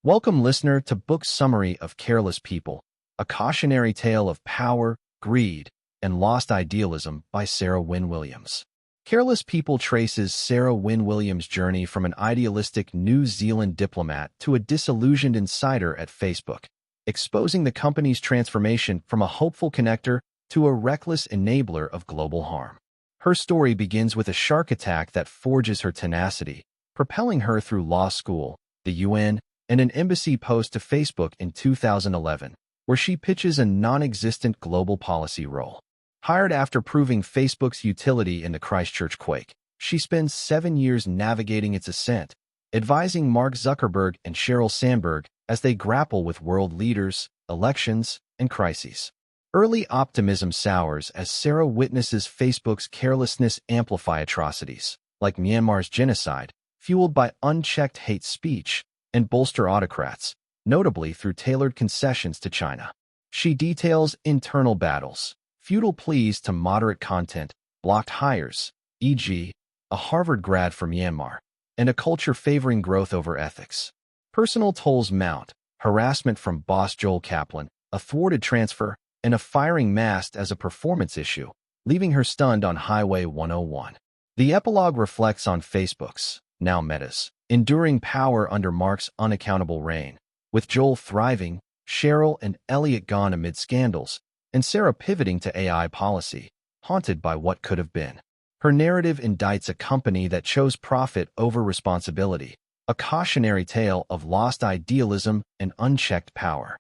Welcome, listener, to Book Summary of Careless People, a cautionary tale of power, greed, and lost idealism by Sarah Wynn-Williams. Careless People traces Sarah Wynn-Williams' journey from an idealistic New Zealand diplomat to a disillusioned insider at Facebook, exposing the company's transformation from a hopeful connector to a reckless enabler of global harm. Her story begins with a shark attack that forges her tenacity, propelling her through law school, the UN, and an embassy post to Facebook in 2011, where she pitches a non-existent global policy role. Hired after proving Facebook's utility in the Christchurch quake, she spends 7 years navigating its ascent, advising Mark Zuckerberg and Sheryl Sandberg as they grapple with world leaders, elections, and crises. Early optimism sours as Sarah witnesses Facebook's carelessness amplify atrocities, like Myanmar's genocide, fueled by unchecked hate speech, and bolster autocrats, notably through tailored concessions to China. She details internal battles, futile pleas to moderate content, blocked hires, e.g., a Harvard grad from Myanmar, and a culture favoring growth over ethics. Personal tolls mount, harassment from boss Joel Kaplan, a thwarted transfer, and a firing masked as a performance issue, leaving her stunned on Highway 101. The epilogue reflects on Facebook's, now Meta's, enduring power under Mark's unaccountable reign, with Joel thriving, Sheryl and Elliot gone amid scandals, and Sarah pivoting to AI policy, haunted by what could have been. Her narrative indicts a company that chose profit over responsibility, a cautionary tale of lost idealism and unchecked power.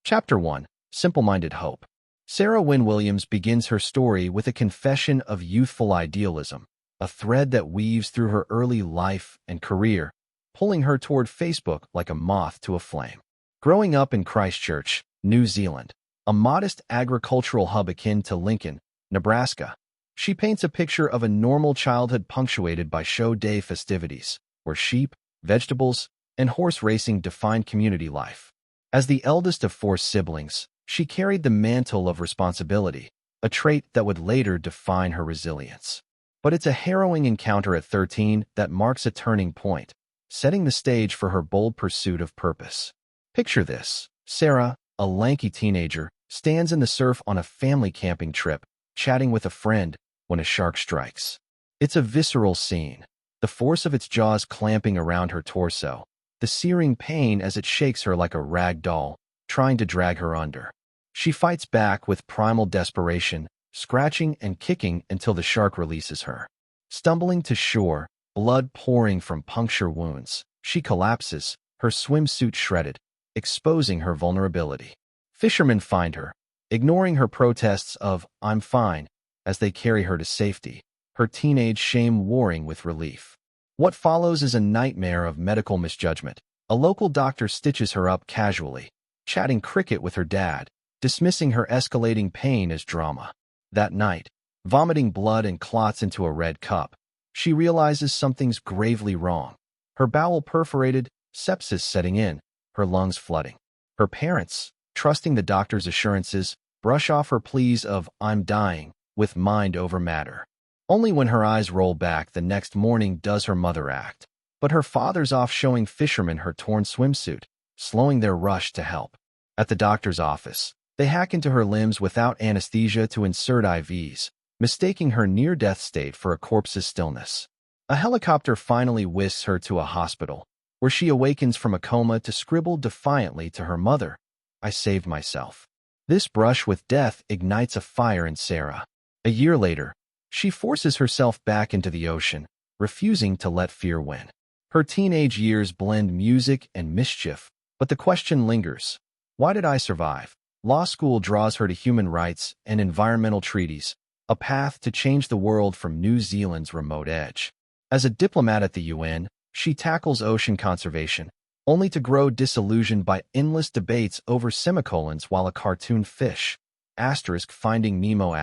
Chapter 1. Simple-Minded Hope. Sarah Wynn-Williams begins her story with a confession of youthful idealism, a thread that weaves through her early life and career, pulling her toward Facebook like a moth to a flame. Growing up in Christchurch, New Zealand, a modest agricultural hub akin to Lincoln, Nebraska, she paints a picture of a normal childhood punctuated by show day festivities, where sheep, vegetables, and horse racing defined community life. As the eldest of 4 siblings, she carried the mantle of responsibility, a trait that would later define her resilience. But it's a harrowing encounter at 13 that marks a turning point, setting the stage for her bold pursuit of purpose. Picture this. Sarah, a lanky teenager, stands in the surf on a family camping trip, chatting with a friend, when a shark strikes. It's a visceral scene, the force of its jaws clamping around her torso, the searing pain as it shakes her like a rag doll, trying to drag her under. She fights back with primal desperation, scratching and kicking until the shark releases her. Stumbling to shore, blood pouring from puncture wounds, she collapses, her swimsuit shredded, exposing her vulnerability. Fishermen find her, ignoring her protests of, "I'm fine," as they carry her to safety, her teenage shame warring with relief. What follows is a nightmare of medical misjudgment. A local doctor stitches her up casually, chatting cricket with her dad, dismissing her escalating pain as drama. That night, vomiting blood and clots into a red cup, she realizes something's gravely wrong. Her bowel perforated, sepsis setting in, her lungs flooding. Her parents, trusting the doctor's assurances, brush off her pleas of, "I'm dying," with mind over matter. Only when her eyes roll back the next morning does her mother act. But her father's off showing fishermen her torn swimsuit, slowing their rush to help. At the doctor's office, they hack into her limbs without anesthesia to insert IVs, mistaking her near-death state for a corpse's stillness. A helicopter finally whisks her to a hospital, where she awakens from a coma to scribble defiantly to her mother, "I saved myself." This brush with death ignites a fire in Sarah. A year later, she forces herself back into the ocean, refusing to let fear win. Her teenage years blend music and mischief, but the question lingers. Why did I survive? Law school draws her to human rights and environmental treaties, a path to change the world from New Zealand's remote edge. As a diplomat at the UN, she tackles ocean conservation, only to grow disillusioned by endless debates over semicolons while a cartoon fish, Finding Nemo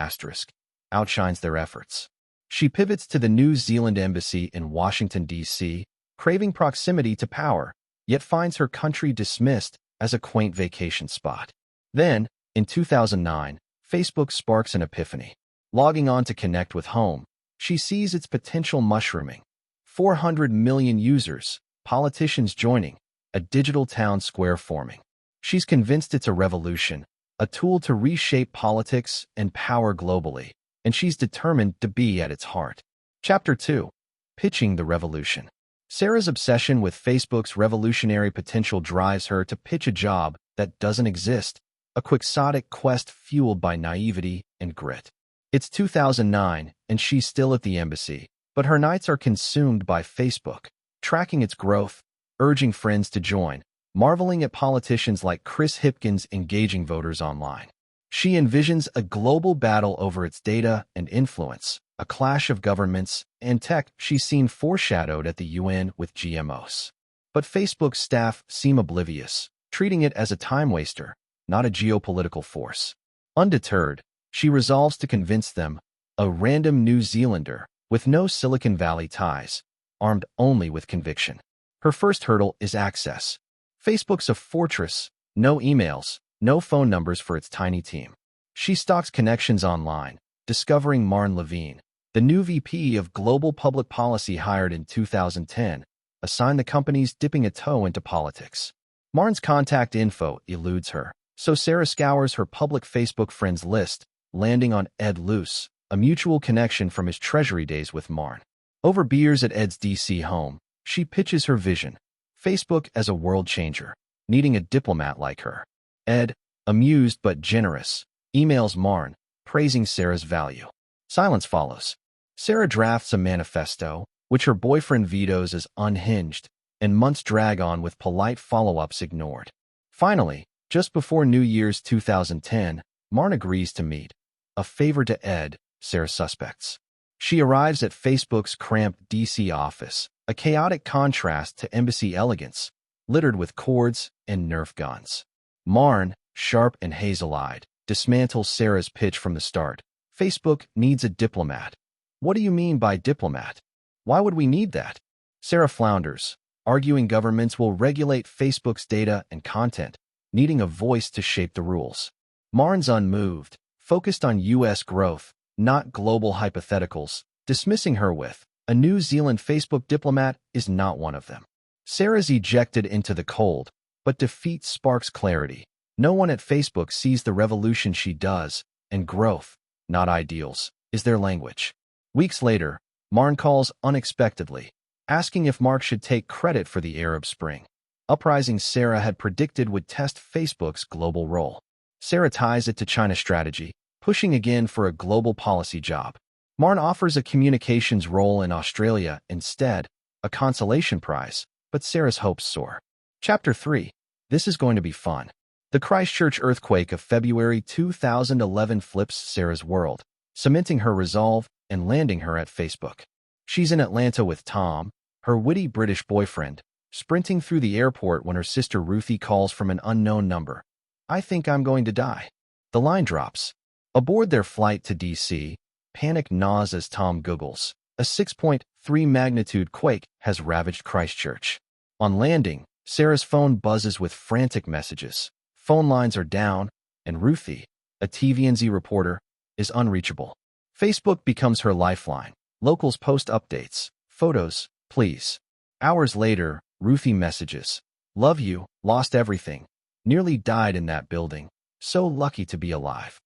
outshines their efforts. She pivots to the New Zealand embassy in Washington, D.C., craving proximity to power, yet finds her country dismissed as a quaint vacation spot. Then, in 2009, Facebook sparks an epiphany. Logging on to connect with home, she sees its potential mushrooming. 400 million users, politicians joining, a digital town square forming. She's convinced it's a revolution, a tool to reshape politics and power globally, and she's determined to be at its heart. Chapter 2. Pitching the Revolution. Sarah's obsession with Facebook's revolutionary potential drives her to pitch a job that doesn't exist, a quixotic quest fueled by naivety and grit. It's 2009, and she's still at the embassy, but her nights are consumed by Facebook, tracking its growth, urging friends to join, marveling at politicians like Chris Hipkins engaging voters online. She envisions a global battle over its data and influence, a clash of governments and tech she's seen foreshadowed at the UN with GMOs. But Facebook's staff seem oblivious, treating it as a time waster, not a geopolitical force. Undeterred, she resolves to convince them, a random New Zealander with no Silicon Valley ties, armed only with conviction. Her first hurdle is access. Facebook's a fortress, no emails, no phone numbers for its tiny team. She stalks connections online, discovering Marn Levine, the new VP of Global Public Policy hired in 2010, a sign the company's dipping a toe into politics. Marn's contact info eludes her, so Sarah scours her public Facebook friends list, landing on Ed Luce, a mutual connection from his Treasury days with Marn. Over beers at Ed's DC home, she pitches her vision, Facebook as a world changer, needing a diplomat like her. Ed, amused but generous, emails Marn, praising Sarah's value. Silence follows. Sarah drafts a manifesto, which her boyfriend vetoes as unhinged, and months drag on with polite follow-ups ignored. Finally, just before New Year's 2010, Marn agrees to meet. A favor to Ed, Sarah suspects. She arrives at Facebook's cramped DC office, a chaotic contrast to embassy elegance, littered with cords and Nerf guns. Marn, sharp and hazel-eyed, dismantles Sarah's pitch from the start. Facebook needs a diplomat. What do you mean by diplomat? Why would we need that? Sarah flounders, arguing governments will regulate Facebook's data and content, needing a voice to shape the rules. Marn's unmoved, focused on U.S. growth, not global hypotheticals, dismissing her with, a New Zealand Facebook diplomat is not one of them. Sarah's ejected into the cold, but defeat sparks clarity. No one at Facebook sees the revolution she does, and growth, not ideals, is their language. Weeks later, Marn calls unexpectedly, asking if Mark should take credit for the Arab Spring, uprising Sarah had predicted would test Facebook's global role. Sarah ties it to China strategy, pushing again for a global policy job. Marn offers a communications role in Australia instead, a consolation prize, but Sarah's hopes soar. Chapter 3. This is going to be fun. The Christchurch earthquake of February 2011 flips Sarah's world, cementing her resolve and landing her at Facebook. She's in Atlanta with Tom, her witty British boyfriend, sprinting through the airport when her sister Ruthie calls from an unknown number. "I think I'm going to die." The line drops. Aboard their flight to DC, panic gnaws as Tom googles. A 6.3 magnitude quake has ravaged Christchurch. On landing, Sarah's phone buzzes with frantic messages. Phone lines are down, and Ruthie, a TVNZ reporter, is unreachable. Facebook becomes her lifeline. Locals post updates. Photos, please. Hours later, Ruthie messages. "Love you, lost everything. Nearly died in that building. So lucky to be alive."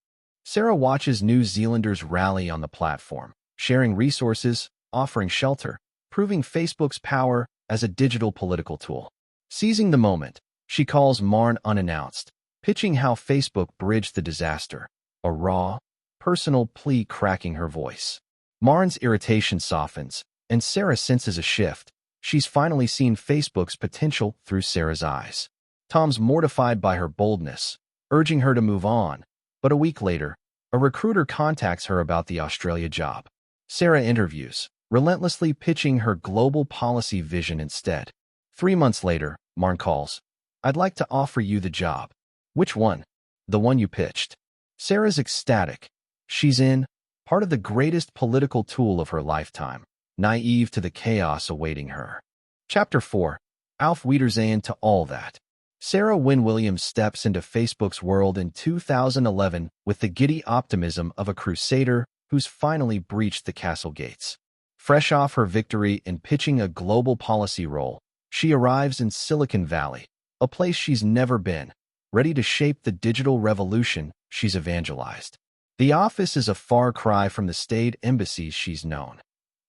Sarah watches New Zealanders rally on the platform, sharing resources, offering shelter, proving Facebook's power as a digital political tool. Seizing the moment, she calls Marn unannounced, pitching how Facebook bridged the disaster, a raw, personal plea cracking her voice. Marn's irritation softens, and Sarah senses a shift. She's finally seen Facebook's potential through Sarah's eyes. Tom's mortified by her boldness, urging her to move on, but a week later, a recruiter contacts her about the Australia job. Sarah interviews, relentlessly pitching her global policy vision instead. 3 months later, Marn calls. "I'd like to offer you the job." "Which one?" "The one you pitched." Sarah's ecstatic. She's in, part of the greatest political tool of her lifetime, naive to the chaos awaiting her. Chapter 4. Auf Wiedersehen to all that. Sarah Wynn-Williams steps into Facebook's world in 2011 with the giddy optimism of a crusader who's finally breached the castle gates. Fresh off her victory in pitching a global policy role, She arrives in Silicon Valley, a place she's never been, ready to shape the digital revolution she's evangelized. The office is a far cry from the staid embassies she's known.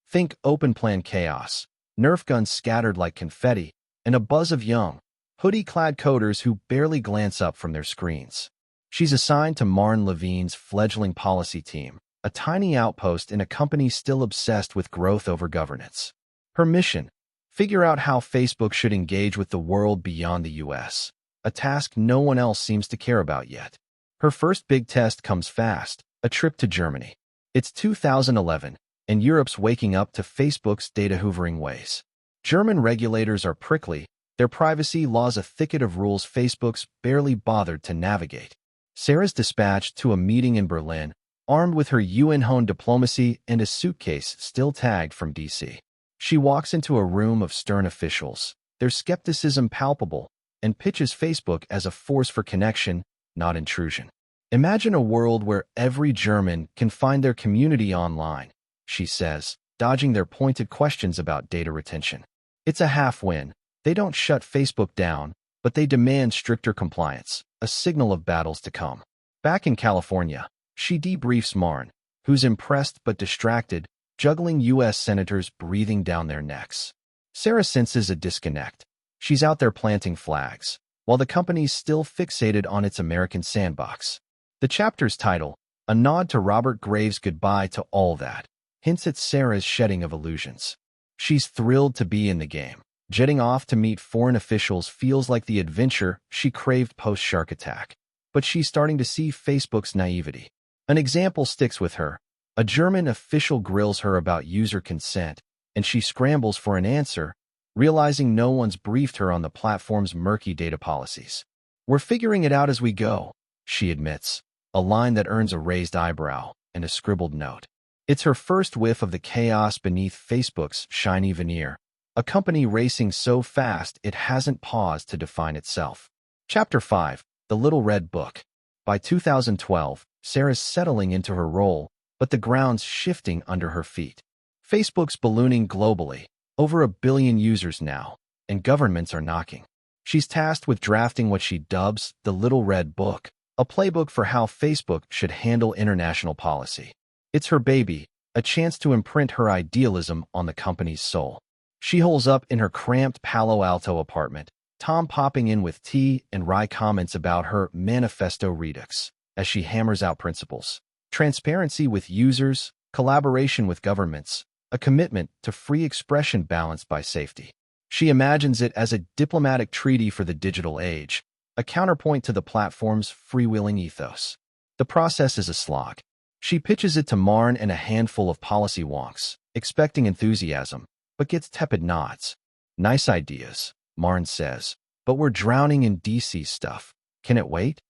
Think open-plan chaos, Nerf guns scattered like confetti, and a buzz of young, hoodie-clad coders who barely glance up from their screens. She's assigned to Marne Levine's fledgling policy team, a tiny outpost in a company still obsessed with growth over governance. Her mission: figure out how Facebook should engage with the world beyond the US, a task no one else seems to care about yet. Her first big test comes fast, a trip to Germany. It's 2011, and Europe's waking up to Facebook's data-hoovering ways. German regulators are prickly, their privacy laws a thicket of rules Facebook's barely bothered to navigate. Sarah's dispatched to a meeting in Berlin, armed with her UN-honed diplomacy and a suitcase still tagged from DC. She walks into a room of stern officials, their skepticism palpable, and pitches Facebook as a force for connection, not intrusion. Imagine a world where every German can find their community online, she says, dodging their pointed questions about data retention. It's a half-win. They don't shut Facebook down, but they demand stricter compliance, a signal of battles to come. Back in California, she debriefs Marne, who's impressed but distracted, juggling U.S. senators breathing down their necks. Sarah senses a disconnect. She's out there planting flags, while the company's still fixated on its American sandbox. The chapter's title, A Nod to Robert Graves' Goodbye to All That, hints at Sarah's shedding of illusions. She's thrilled to be in the game. Jetting off to meet foreign officials feels like the adventure she craved post-Shark Attack. But she's starting to see Facebook's naivety. An example sticks with her. A German official grills her about user consent, and she scrambles for an answer, realizing no one's briefed her on the platform's murky data policies. "We're figuring it out as we go," she admits, a line that earns a raised eyebrow and a scribbled note. It's her first whiff of the chaos beneath Facebook's shiny veneer, a company racing so fast it hasn't paused to define itself. Chapter 5, The Little Red Book. By 2012, Sarah's settling into her role, but the ground's shifting under her feet. Facebook's ballooning globally, over 1 billion users now, and governments are knocking. She's tasked with drafting what she dubs the Little Red Book, a playbook for how Facebook should handle international policy. It's her baby, a chance to imprint her idealism on the company's soul. She holes up in her cramped Palo Alto apartment, Tom popping in with tea and wry comments about her manifesto redux, as she hammers out principles. Transparency with users, collaboration with governments, a commitment to free expression balanced by safety. She imagines it as a diplomatic treaty for the digital age, a counterpoint to the platform's freewheeling ethos. The process is a slog. She pitches it to Marne and a handful of policy wonks, expecting enthusiasm, but gets tepid nods. "Nice ideas," Marne says, "but we're drowning in DC stuff. Can it wait?"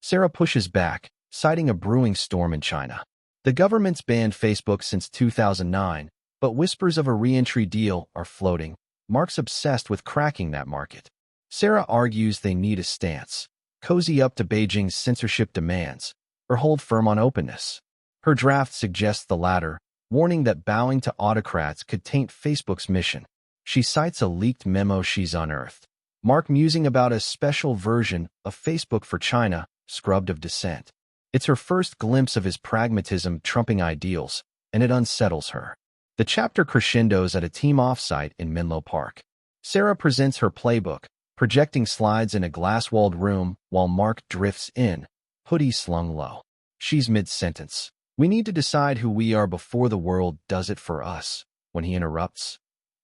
Sarah pushes back, citing a brewing storm in China. The government's banned Facebook since 2009, but whispers of a re-entry deal are floating. Mark's obsessed with cracking that market. Sarah argues they need a stance, cozy up to Beijing's censorship demands, or hold firm on openness. Her draft suggests the latter, warning that bowing to autocrats could taint Facebook's mission. She cites a leaked memo she's unearthed. Mark musing about a special version of Facebook for China, scrubbed of dissent. It's her first glimpse of his pragmatism trumping ideals, and it unsettles her. The chapter crescendos at a team offsite in Menlo Park. Sarah presents her playbook, projecting slides in a glass-walled room while Mark drifts in, hoodie slung low. She's mid-sentence. "We need to decide who we are before the world does it for us," when he interrupts.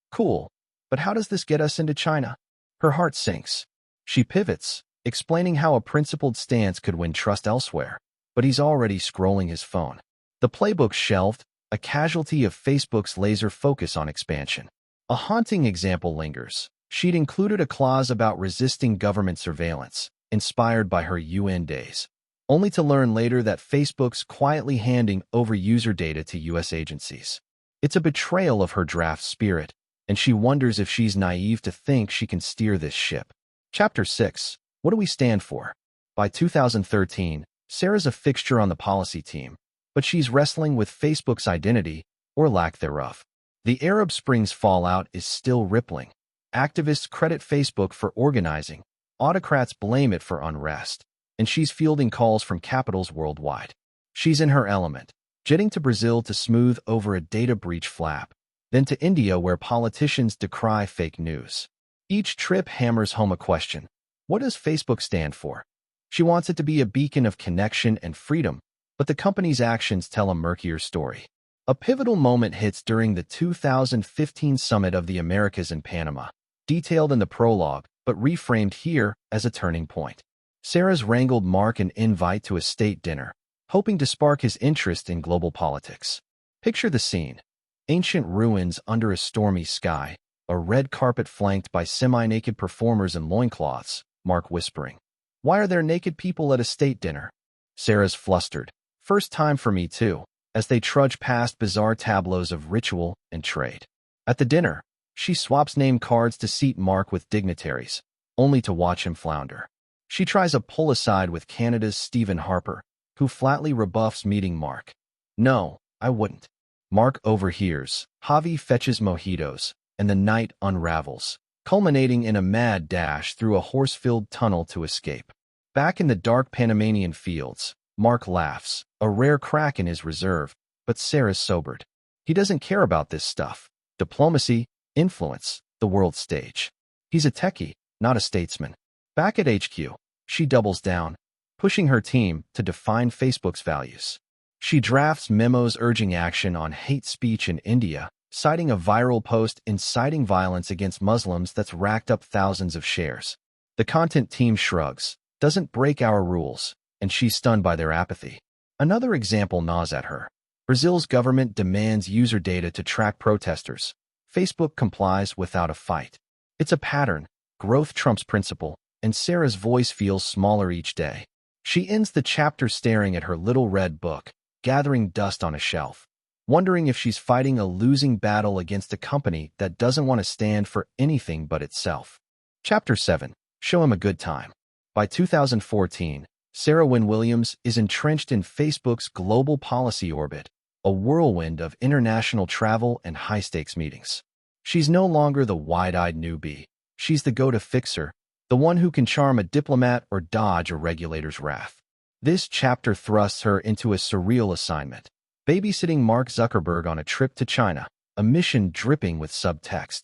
"Cool, but how does this get us into China?" Her heart sinks. She pivots, explaining how a principled stance could win trust elsewhere, but he's already scrolling his phone. The playbook's shelved, a casualty of Facebook's laser focus on expansion. A haunting example lingers. She'd included a clause about resisting government surveillance, inspired by her UN days, only to learn later that Facebook's quietly handing over user data to US agencies. It's a betrayal of her draft spirit, and she wonders if she's naive to think she can steer this ship. Chapter 6, What Do We Stand For? By 2013, Sarah's a fixture on the policy team, but she's wrestling with Facebook's identity, or lack thereof. The Arab Spring's fallout is still rippling. Activists credit Facebook for organizing, autocrats blame it for unrest, and she's fielding calls from capitals worldwide. She's in her element, jetting to Brazil to smooth over a data breach flap, then to India where politicians decry fake news. Each trip hammers home a question. What does Facebook stand for? She wants it to be a beacon of connection and freedom, but the company's actions tell a murkier story. A pivotal moment hits during the 2015 Summit of the Americas in Panama, detailed in the prologue, but reframed here as a turning point. Sarah's wrangled Mark an invite to a state dinner, hoping to spark his interest in global politics. Picture the scene. Ancient ruins under a stormy sky, a red carpet flanked by semi-naked performers in loincloths, Mark whispering, "Why are there naked people at a state dinner?" Sarah's flustered. "First time for me too," as they trudge past bizarre tableaus of ritual and trade. At the dinner, she swaps name cards to seat Mark with dignitaries, only to watch him flounder. She tries a pull-aside with Canada's Stephen Harper, who flatly rebuffs meeting Mark. "No, I wouldn't." Mark overhears. Javi fetches mojitos, and the night unravels, culminating in a mad dash through a horse-filled tunnel to escape. Back in the dark Panamanian fields, Mark laughs, a rare crack in his reserve, but Sarah's sobered. He doesn't care about this stuff. Diplomacy, influence, the world stage. He's a techie, not a statesman. Back at HQ, she doubles down, pushing her team to define Facebook's values. She drafts memos urging action on hate speech in India, citing a viral post inciting violence against Muslims that's racked up thousands of shares. The content team shrugs, doesn't break our rules, and she's stunned by their apathy. Another example gnaws at her. Brazil's government demands user data to track protesters. Facebook complies without a fight. It's a pattern. Growth trumps principle, and Sarah's voice feels smaller each day. She ends the chapter staring at her little red book, gathering dust on a shelf, wondering if she's fighting a losing battle against a company that doesn't want to stand for anything but itself. Chapter 7. Show him a good time. By 2014, Sarah Wynn-Williams is entrenched in Facebook's global policy orbit, a whirlwind of international travel and high-stakes meetings. She's no longer the wide-eyed newbie. She's the go-to fixer, the one who can charm a diplomat or dodge a regulator's wrath. This chapter thrusts her into a surreal assignment, babysitting Mark Zuckerberg on a trip to China, a mission dripping with subtext.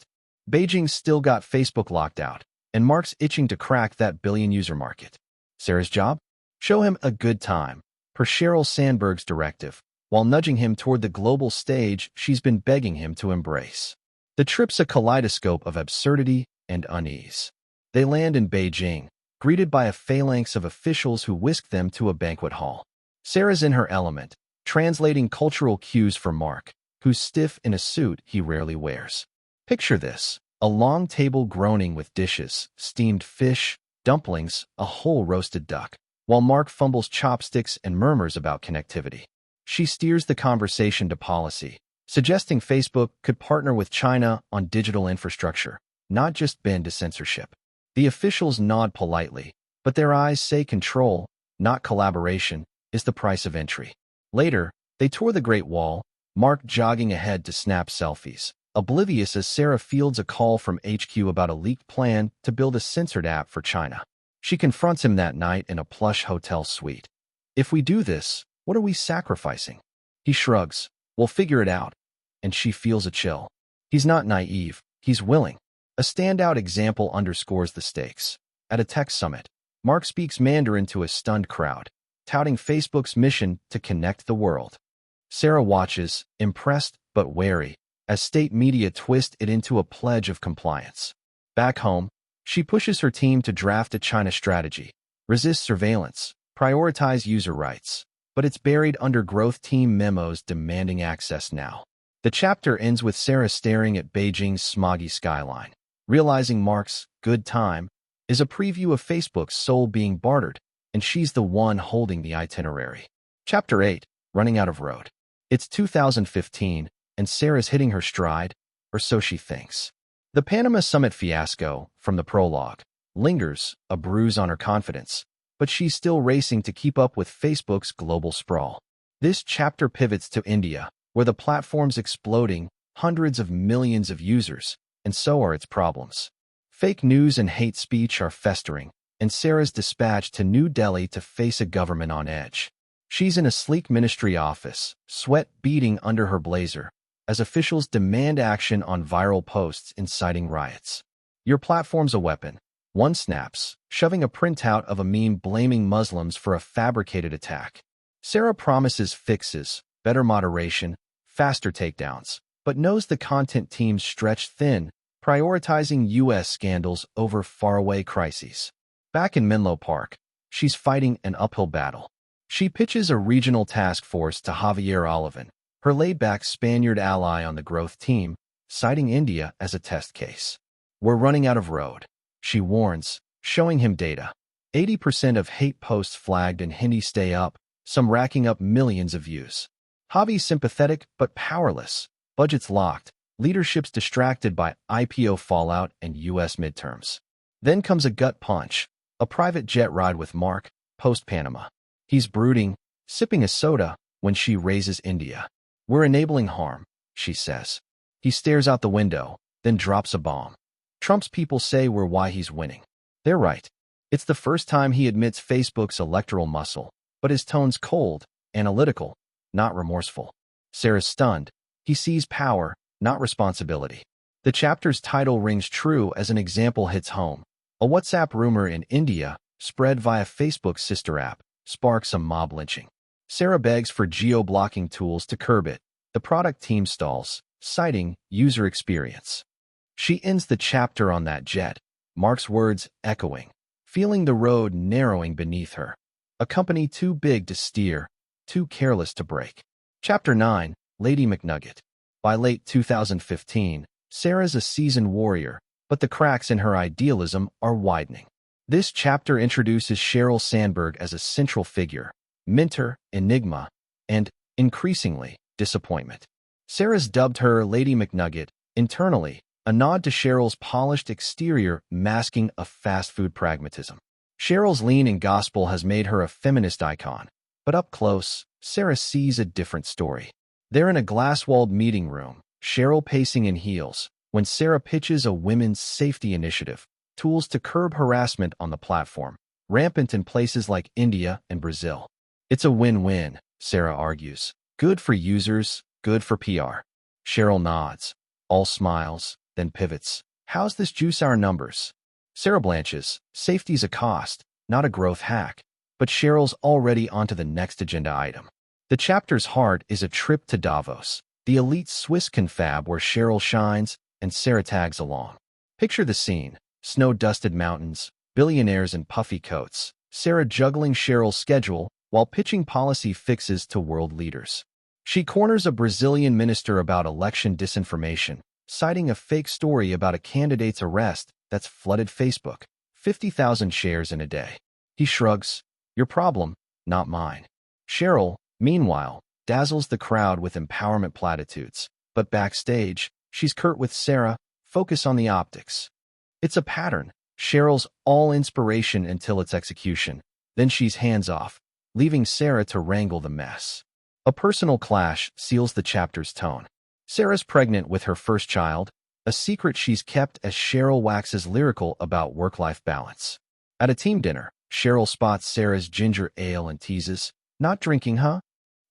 Beijing's still got Facebook locked out, and Mark's itching to crack that billion-user market. Sarah's job? Show him a good time, per Sheryl Sandberg's directive, while nudging him toward the global stage she's been begging him to embrace. The trip's a kaleidoscope of absurdity and unease. They land in Beijing, greeted by a phalanx of officials who whisk them to a banquet hall. Sarah's in her element, translating cultural cues for Mark, who's stiff in a suit he rarely wears. Picture this, a long table groaning with dishes, steamed fish, dumplings, a whole roasted duck, while Mark fumbles chopsticks and murmurs about connectivity. She steers the conversation to policy, suggesting Facebook could partner with China on digital infrastructure, not just bend to censorship. The officials nod politely, but their eyes say control, not collaboration, is the price of entry. Later, they tour the Great Wall, Mark jogging ahead to snap selfies, oblivious as Sarah fields a call from HQ about a leaked plan to build a censored app for China. She confronts him that night in a plush hotel suite. "If we do this, what are we sacrificing?" He shrugs, "We'll figure it out." And she feels a chill. He's not naive, he's willing. A standout example underscores the stakes. At a tech summit, Mark speaks Mandarin to a stunned crowd, touting Facebook's mission to connect the world. Sarah watches, impressed but wary, as state media twist it into a pledge of compliance. Back home, she pushes her team to draft a China strategy, resist surveillance, prioritize user rights, but it's buried under growth team memos demanding access now. The chapter ends with Sarah staring at Beijing's smoggy skyline, realizing Mark's good time is a preview of Facebook's soul being bartered, and she's the one holding the itinerary. Chapter 8. Running out of road. It's 2015, and Sarah's hitting her stride, or so she thinks. The Panama Summit fiasco, from the prologue, lingers, a bruise on her confidence, but she's still racing to keep up with Facebook's global sprawl. This chapter pivots to India, where the platform's exploding, hundreds of millions of users, and so are its problems. Fake news and hate speech are festering, and Sarah's dispatched to New Delhi to face a government on edge. She's in a sleek ministry office, sweat beading under her blazer, as officials demand action on viral posts inciting riots. Your platform's a weapon. One snaps, shoving a printout of a meme blaming Muslims for a fabricated attack. Sarah promises fixes, better moderation, faster takedowns, but knows the content team's stretched thin, prioritizing U.S. scandals over faraway crises. Back in Menlo Park, she's fighting an uphill battle. She pitches a regional task force to Javier Olivan, her laid-back Spaniard ally on the growth team, citing India as a test case. "We're running out of road," she warns, showing him data. 80% of hate posts flagged in Hindi stay up, some racking up millions of views. Javi's sympathetic but powerless, budgets locked, leadership's distracted by IPO fallout and U.S. midterms. Then comes a gut punch, a private jet ride with Mark, post-Panama. He's brooding, sipping a soda, when she raises India. "We're enabling harm," she says. He stares out the window, then drops a bomb. Trump's people say we're why he's winning. They're right. It's the first time he admits Facebook's electoral muscle, but his tone's cold, analytical, not remorseful. Sarah's stunned. He sees power, not responsibility. The chapter's title rings true as an example hits home. A WhatsApp rumor in India, spread via Facebook's sister app, sparks a mob lynching. Sarah begs for geo-blocking tools to curb it. The product team stalls, citing user experience. She ends the chapter on that jet, Mark's words echoing, feeling the road narrowing beneath her. A company too big to steer, too careless to break. Chapter 9, Lady McNugget. By late 2015, Sarah's a seasoned warrior, but the cracks in her idealism are widening. This chapter introduces Sheryl Sandberg as a central figure, mentor, enigma, and, increasingly, disappointment. Sarah's dubbed her Lady McNugget, internally, a nod to Sheryl's polished exterior masking a fast food pragmatism. Sheryl's lean and gospel has made her a feminist icon, but up close, Sarah sees a different story. They're in a glass-walled meeting room, Sheryl pacing in heels, when Sarah pitches a women's safety initiative, tools to curb harassment on the platform, rampant in places like India and Brazil. It's a win-win, Sarah argues. Good for users, good for PR. Sheryl nods, all smiles, then pivots. How's this juice our numbers? Sarah blanches. Safety's a cost, not a growth hack. But Sheryl's already onto the next agenda item. The chapter's heart is a trip to Davos, the elite Swiss confab where Sheryl shines and Sarah tags along. Picture the scene. Snow-dusted mountains, billionaires in puffy coats, Sarah juggling Sheryl's schedule while pitching policy fixes to world leaders. She corners a Brazilian minister about election disinformation, citing a fake story about a candidate's arrest that's flooded Facebook, 50,000 shares in a day. He shrugs, "Your problem, not mine." Sheryl, meanwhile, dazzles the crowd with empowerment platitudes, but backstage, she's curt with Sarah, "Focus on the optics." It's a pattern. Sheryl's all inspiration until its execution. Then she's hands off, leaving Sarah to wrangle the mess. A personal clash seals the chapter's tone. Sarah's pregnant with her first child, a secret she's kept as Sheryl waxes lyrical about work-life balance. At a team dinner, Sheryl spots Sarah's ginger ale and teases, "Not drinking, huh?"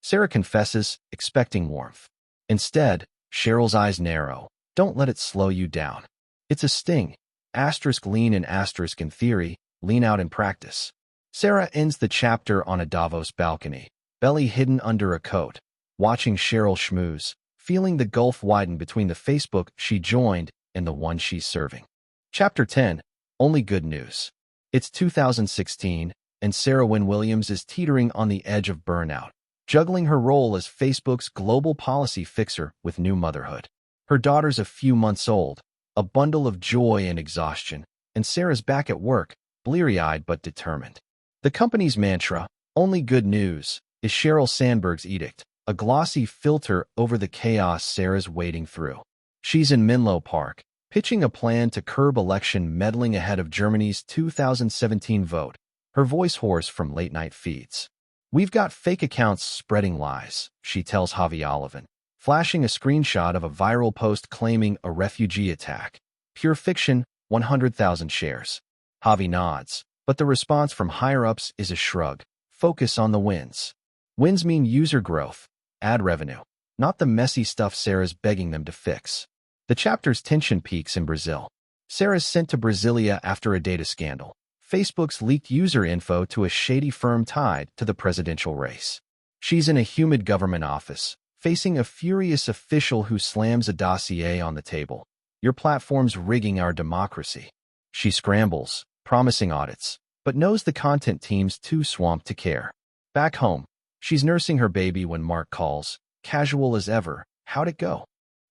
Sarah confesses, expecting warmth. Instead, Sheryl's eyes narrow. "Don't let it slow you down." It's a sting. Asterisk lean in asterisk in theory, lean out in practice. Sarah ends the chapter on a Davos balcony, belly hidden under a coat, watching Sheryl schmooze, feeling the gulf widen between the Facebook she joined and the one she's serving. Chapter 10, Only Good News. It's 2016, and Sarah Wynn-Williams is teetering on the edge of burnout, juggling her role as Facebook's global policy fixer with new motherhood. Her daughter's a few months old, a bundle of joy and exhaustion, and Sarah's back at work, bleary-eyed but determined. The company's mantra, "Only good news," is Sheryl Sandberg's edict, a glossy filter over the chaos Sarah's wading through. She's in Menlo Park, pitching a plan to curb election meddling ahead of Germany's 2017 vote, her voice hoarse from late-night feeds. "We've got fake accounts spreading lies," she tells Javi Olivan, flashing a screenshot of a viral post claiming a refugee attack. "Pure fiction, 100,000 shares. Javi nods, but the response from higher-ups is a shrug. Focus on the wins. Wins mean user growth, ad revenue, not the messy stuff Sarah's begging them to fix. The chapter's tension peaks in Brazil. Sarah's sent to Brasilia after a data scandal. Facebook's leaked user info to a shady firm tied to the presidential race. She's in a humid government office, facing a furious official who slams a dossier on the table. Your platform's rigging our democracy. She scrambles, promising audits, but knows the content team's too swamped to care. Back home, she's nursing her baby when Mark calls, casual as ever. How'd it go?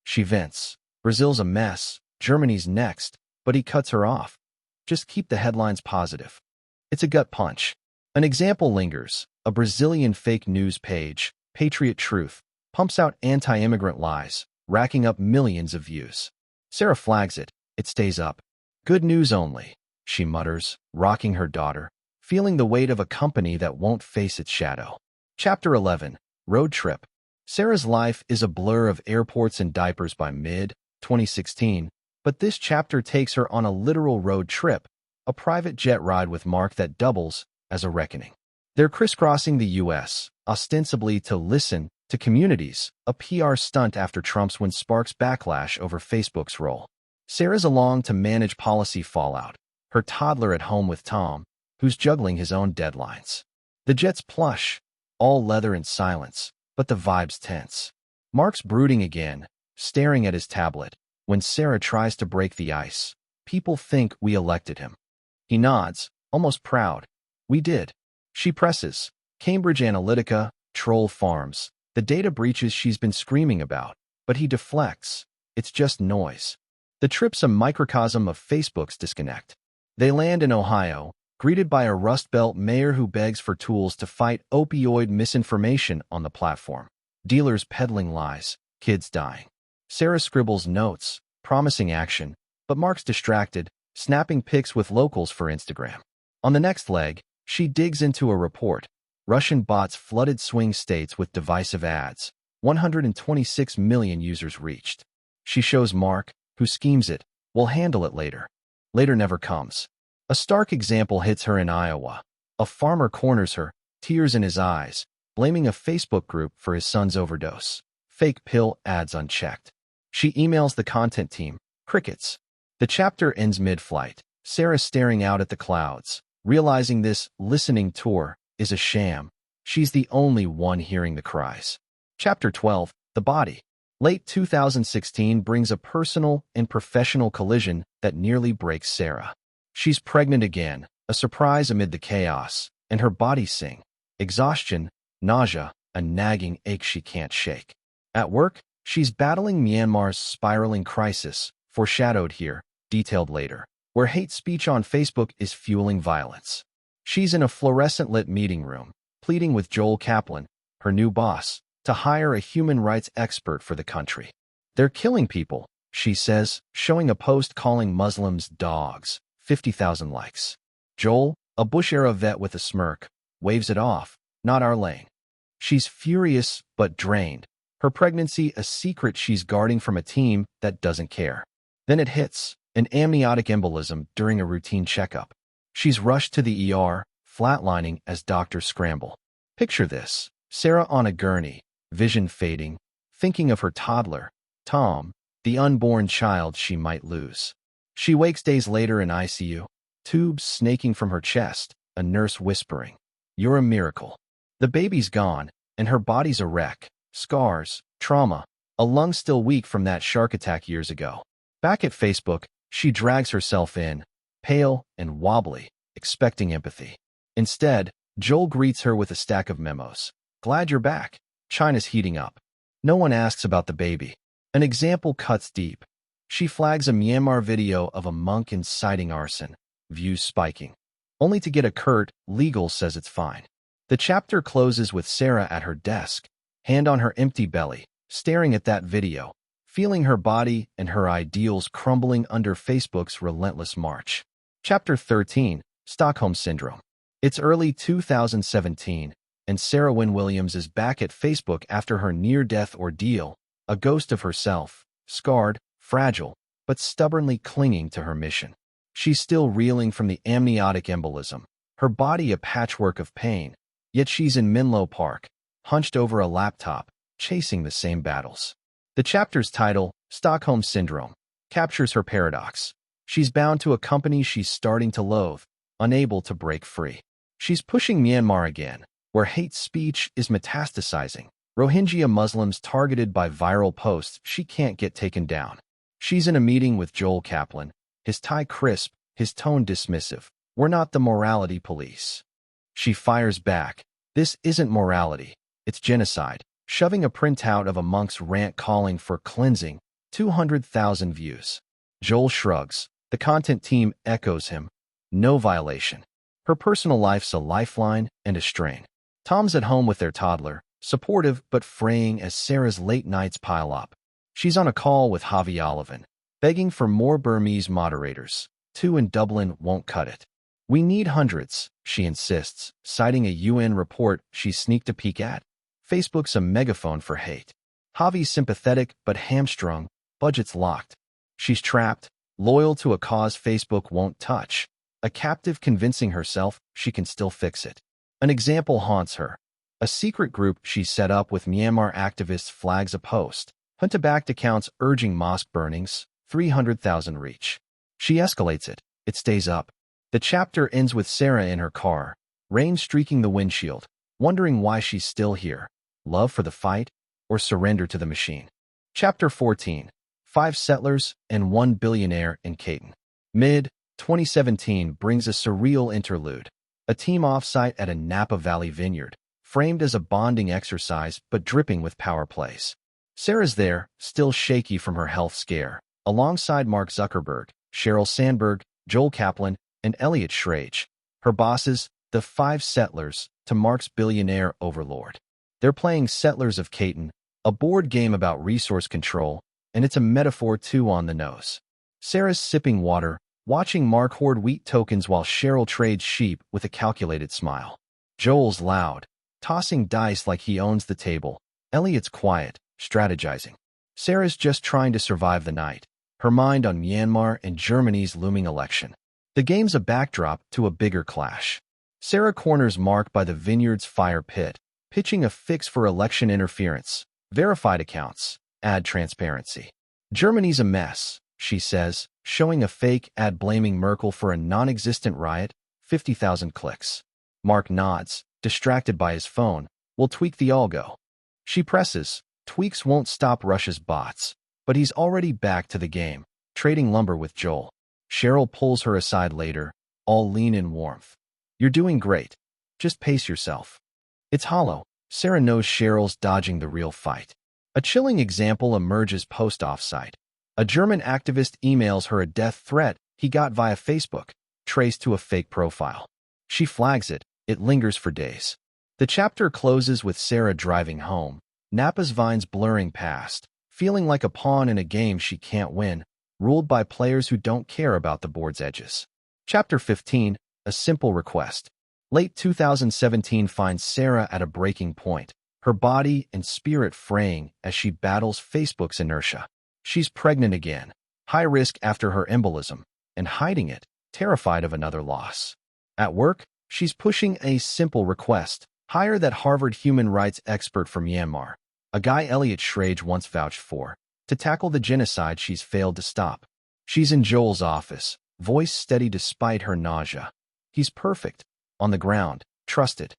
She vents. Brazil's a mess, Germany's next, but he cuts her off. Just keep the headlines positive. It's a gut punch. An example lingers. A Brazilian fake news page, Patriot Truth, pumps out anti-immigrant lies, racking up millions of views. Sarah flags it. It stays up. Good news only, she mutters, rocking her daughter, feeling the weight of a company that won't face its shadow. Chapter 11. Road Trip. Sarah's life is a blur of airports and diapers by mid-2016, but this chapter takes her on a literal road trip, a private jet ride with Mark that doubles as a reckoning. They're crisscrossing the U.S., ostensibly to listen to communities, a PR stunt after Trump's win sparks backlash over Facebook's role. Sarah's along to manage policy fallout, her toddler at home with Tom, who's juggling his own deadlines. The jet's plush, all leather and silence, but the vibe's tense. Mark's brooding again, staring at his tablet, when Sarah tries to break the ice. People think we elected him. He nods, almost proud. We did. She presses. Cambridge Analytica, troll farms, the data breaches she's been screaming about, but he deflects. It's just noise. The trip's a microcosm of Facebook's disconnect. They land in Ohio, greeted by a Rust Belt mayor who begs for tools to fight opioid misinformation on the platform. Dealers peddling lies, kids dying. Sarah scribbles notes, promising action, but Mark's distracted, snapping pics with locals for Instagram. On the next leg, she digs into a report. Russian bots flooded swing states with divisive ads. 126 million users reached. She shows Mark, who schemes it. We'll handle it later. Later never comes. A stark example hits her in Iowa. A farmer corners her, tears in his eyes, blaming a Facebook group for his son's overdose. Fake pill ads unchecked. She emails the content team. Crickets. The chapter ends mid-flight. Sarah staring out at the clouds, realizing this listening tour is a sham. She's the only one hearing the cries. Chapter 12. The Body. Late 2016 brings a personal and professional collision that nearly breaks Sarah. She's pregnant again, a surprise amid the chaos, and her body sing. Exhaustion, nausea, a nagging ache she can't shake. At work, she's battling Myanmar's spiraling crisis, foreshadowed here, detailed later, where hate speech on Facebook is fueling violence. She's in a fluorescent-lit meeting room, pleading with Joel Kaplan, her new boss, to hire a human rights expert for the country. They're killing people, she says, showing a post calling Muslims dogs. 50,000 likes. Joel, a Bush-era vet with a smirk, waves it off. Not our lane. She's furious but drained. Her pregnancy a secret she's guarding from a team that doesn't care. Then it hits, an amniotic embolism during a routine checkup. She's rushed to the ER, flatlining as doctors scramble. Picture this, Sarah on a gurney, vision fading, thinking of her toddler, Tom, the unborn child she might lose. She wakes days later in ICU, tubes snaking from her chest, a nurse whispering, "You're a miracle." The baby's gone, and her body's a wreck, scars, trauma, a lung still weak from that shark attack years ago. Back at Facebook, she drags herself in, pale and wobbly, expecting empathy. Instead, Joel greets her with a stack of memos. "Glad you're back. China's heating up." No one asks about the baby. An example cuts deep. She flags a Myanmar video of a monk inciting arson, views spiking, only to get a curt, "Legal says it's fine." The chapter closes with Sarah at her desk, hand on her empty belly, staring at that video, feeling her body and her ideals crumbling under Facebook's relentless march. Chapter 13. Stockholm Syndrome. It's early 2017, and Sarah Wynn-Williams is back at Facebook after her near-death ordeal, a ghost of herself, scarred, fragile, but stubbornly clinging to her mission. She's still reeling from the amniotic embolism, her body a patchwork of pain, yet she's in Menlo Park, hunched over a laptop, chasing the same battles. The chapter's title, Stockholm Syndrome, captures her paradox. She's bound to a company she's starting to loathe, unable to break free. She's pushing Myanmar again, where hate speech is metastasizing. Rohingya Muslims targeted by viral posts she can't get taken down. She's in a meeting with Joel Kaplan, his tie crisp, his tone dismissive. We're not the morality police. She fires back. This isn't morality. It's genocide. Shoving a printout of a monk's rant calling for cleansing. 200,000 views. Joel shrugs. The content team echoes him. No violation. Her personal life's a lifeline and a strain. Tom's at home with their toddler, supportive but fraying as Sarah's late nights pile up. She's on a call with Javi Olivan, begging for more Burmese moderators. 2 in Dublin won't cut it. We need hundreds, she insists, citing a UN report she sneaked a peek at. Facebook's a megaphone for hate. Javi's sympathetic but hamstrung, budget's locked. She's trapped, loyal to a cause Facebook won't touch, a captive convincing herself she can still fix it. An example haunts her. A secret group she set up with Myanmar activists flags a post. Hunter-backed accounts urging mosque burnings, 300,000 reach. She escalates it. It stays up. The chapter ends with Sarah in her car, rain streaking the windshield, wondering why she's still here. Love for the fight or surrender to the machine? Chapter 14. 5 settlers and 1 billionaire in Caton. Mid-2017 brings a surreal interlude. A team offsite at a Napa Valley vineyard, framed as a bonding exercise but dripping with power plays. Sarah's there, still shaky from her health scare, alongside Mark Zuckerberg, Sheryl Sandberg, Joel Kaplan, and Elliot Schrage. Her bosses, the 5 settlers, to Mark's billionaire overlord. They're playing Settlers of Caton, a board game about resource control, and it's a metaphor too on the nose. Sarah's sipping water, watching Mark hoard wheat tokens while Cheryl trades sheep with a calculated smile. Joel's loud, tossing dice like he owns the table. Elliot's quiet, strategizing. Sarah's just trying to survive the night, her mind on Myanmar and Germany's looming election. The game's a backdrop to a bigger clash. Sarah corners Mark by the vineyard's fire pit, pitching a fix for election interference, verified accounts, ad transparency. Germany's a mess, she says, showing a fake ad blaming Merkel for a non-existent riot, 50,000 clicks. Mark nods, distracted by his phone. We'll tweak the algo. She presses. Tweaks won't stop Russia's bots, but he's already back to the game, trading lumber with Joel. Cheryl pulls her aside later, all lean in warmth. You're doing great. Just pace yourself. It's hollow. Sarah knows Cheryl's dodging the real fight. A chilling example emerges post-offsite. A German activist emails her a death threat he got via Facebook, traced to a fake profile. She flags it. It lingers for days. The chapter closes with Sarah driving home, Napa's vines blurring past, feeling like a pawn in a game she can't win, ruled by players who don't care about the board's edges. Chapter 15, A Simple Request. Late 2017 finds Sarah at a breaking point, her body and spirit fraying as she battles Facebook's inertia. She's pregnant again, high risk after her embolism, and hiding it, terrified of another loss. At work, she's pushing a simple request. Hire that Harvard human rights expert from Myanmar, a guy Elliot Schrage once vouched for, to tackle the genocide she's failed to stop. She's in Joel's office, voice steady despite her nausea. He's perfect. On the ground, trusted.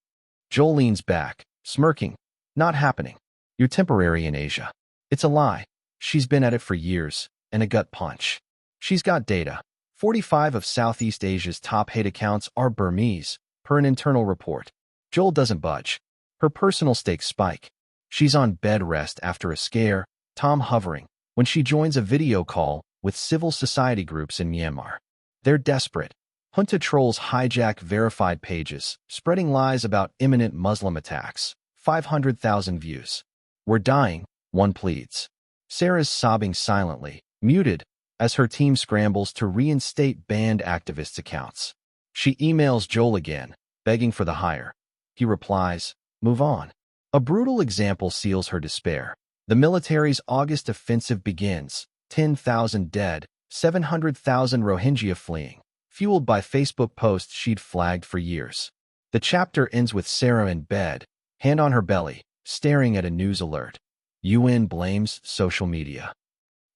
Joel leans back, smirking. Not happening. You're temporary in Asia. It's a lie. She's been at it for years, and a gut punch. She's got data. 45 of Southeast Asia's top hate accounts are Burmese, per an internal report. Joel doesn't budge. Her personal stakes spike. She's on bed rest after a scare, Tom hovering, when she joins a video call with civil society groups in Myanmar. They're desperate. Junta trolls hijack verified pages, spreading lies about imminent Muslim attacks. 500,000 views. We're dying, one pleads. Sarah's sobbing silently, muted, as her team scrambles to reinstate banned activists' accounts. She emails Joel again, begging for the hire. He replies, move on. A brutal example seals her despair. The military's August offensive begins, 10,000 dead, 700,000 Rohingya fleeing. fueled by Facebook posts she'd flagged for years. The chapter ends with Sarah in bed, hand on her belly, staring at a news alert. UN blames social media.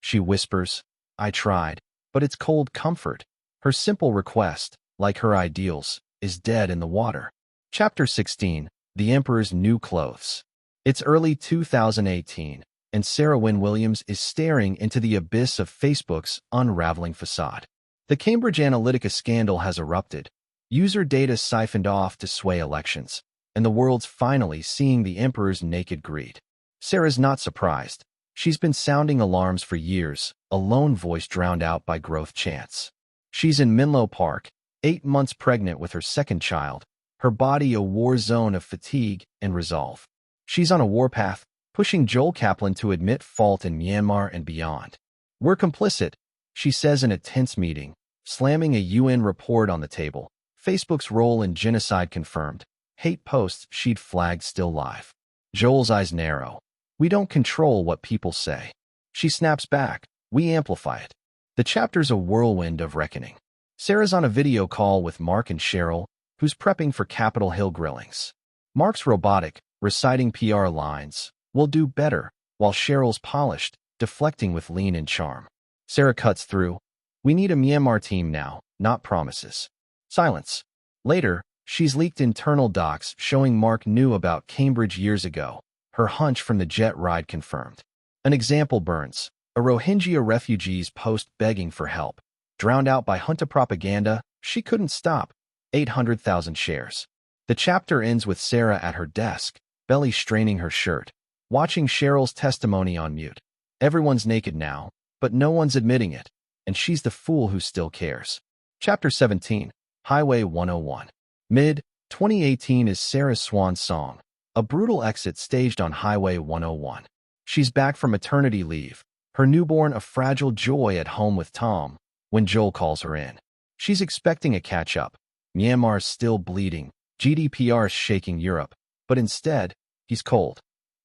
She whispers, "I tried, but it's cold comfort." Her simple request, like her ideals, is dead in the water. Chapter 16, The Emperor's New Clothes. It's early 2018, and Sarah Wynn-Williams is staring into the abyss of Facebook's unraveling facade. The Cambridge Analytica scandal has erupted, user data siphoned off to sway elections, and the world's finally seeing the emperor's naked greed. Sarah's not surprised. She's been sounding alarms for years, a lone voice drowned out by growth chants. She's in Menlo Park, 8 months pregnant with her second child, her body a war zone of fatigue and resolve. She's on a warpath, pushing Joel Kaplan to admit fault in Myanmar and beyond. "We're complicit," she says in a tense meeting, slamming a UN report on the table. Facebook's role in genocide confirmed. Hate posts she'd flagged still live. Joel's eyes narrow. "We don't control what people say." She snaps back. "We amplify it." The chapter's a whirlwind of reckoning. Sarah's on a video call with Mark and Cheryl, who's prepping for Capitol Hill grillings. Mark's robotic, reciting PR lines, "We'll do better," while Cheryl's polished, deflecting with lean and charm. Sarah cuts through. "We need a Myanmar team now, not promises." Silence. Later, she's leaked internal docs showing Mark knew about Cambridge years ago, her hunch from the jet ride confirmed. An example burns. A Rohingya refugee's post begging for help. Drowned out by junta propaganda, she couldn't stop. 800,000 shares. The chapter ends with Sarah at her desk, belly straining her shirt, watching Cheryl's testimony on mute. Everyone's naked now, but no one's admitting it, and she's the fool who still cares. Chapter 17, Highway 101. Mid-2018 is Sarah's swan song, a brutal exit staged on Highway 101. She's back from maternity leave, her newborn a fragile joy at home with Tom, when Joel calls her in. She's expecting a catch-up. Myanmar's still bleeding, GDPR's shaking Europe, but instead, he's cold.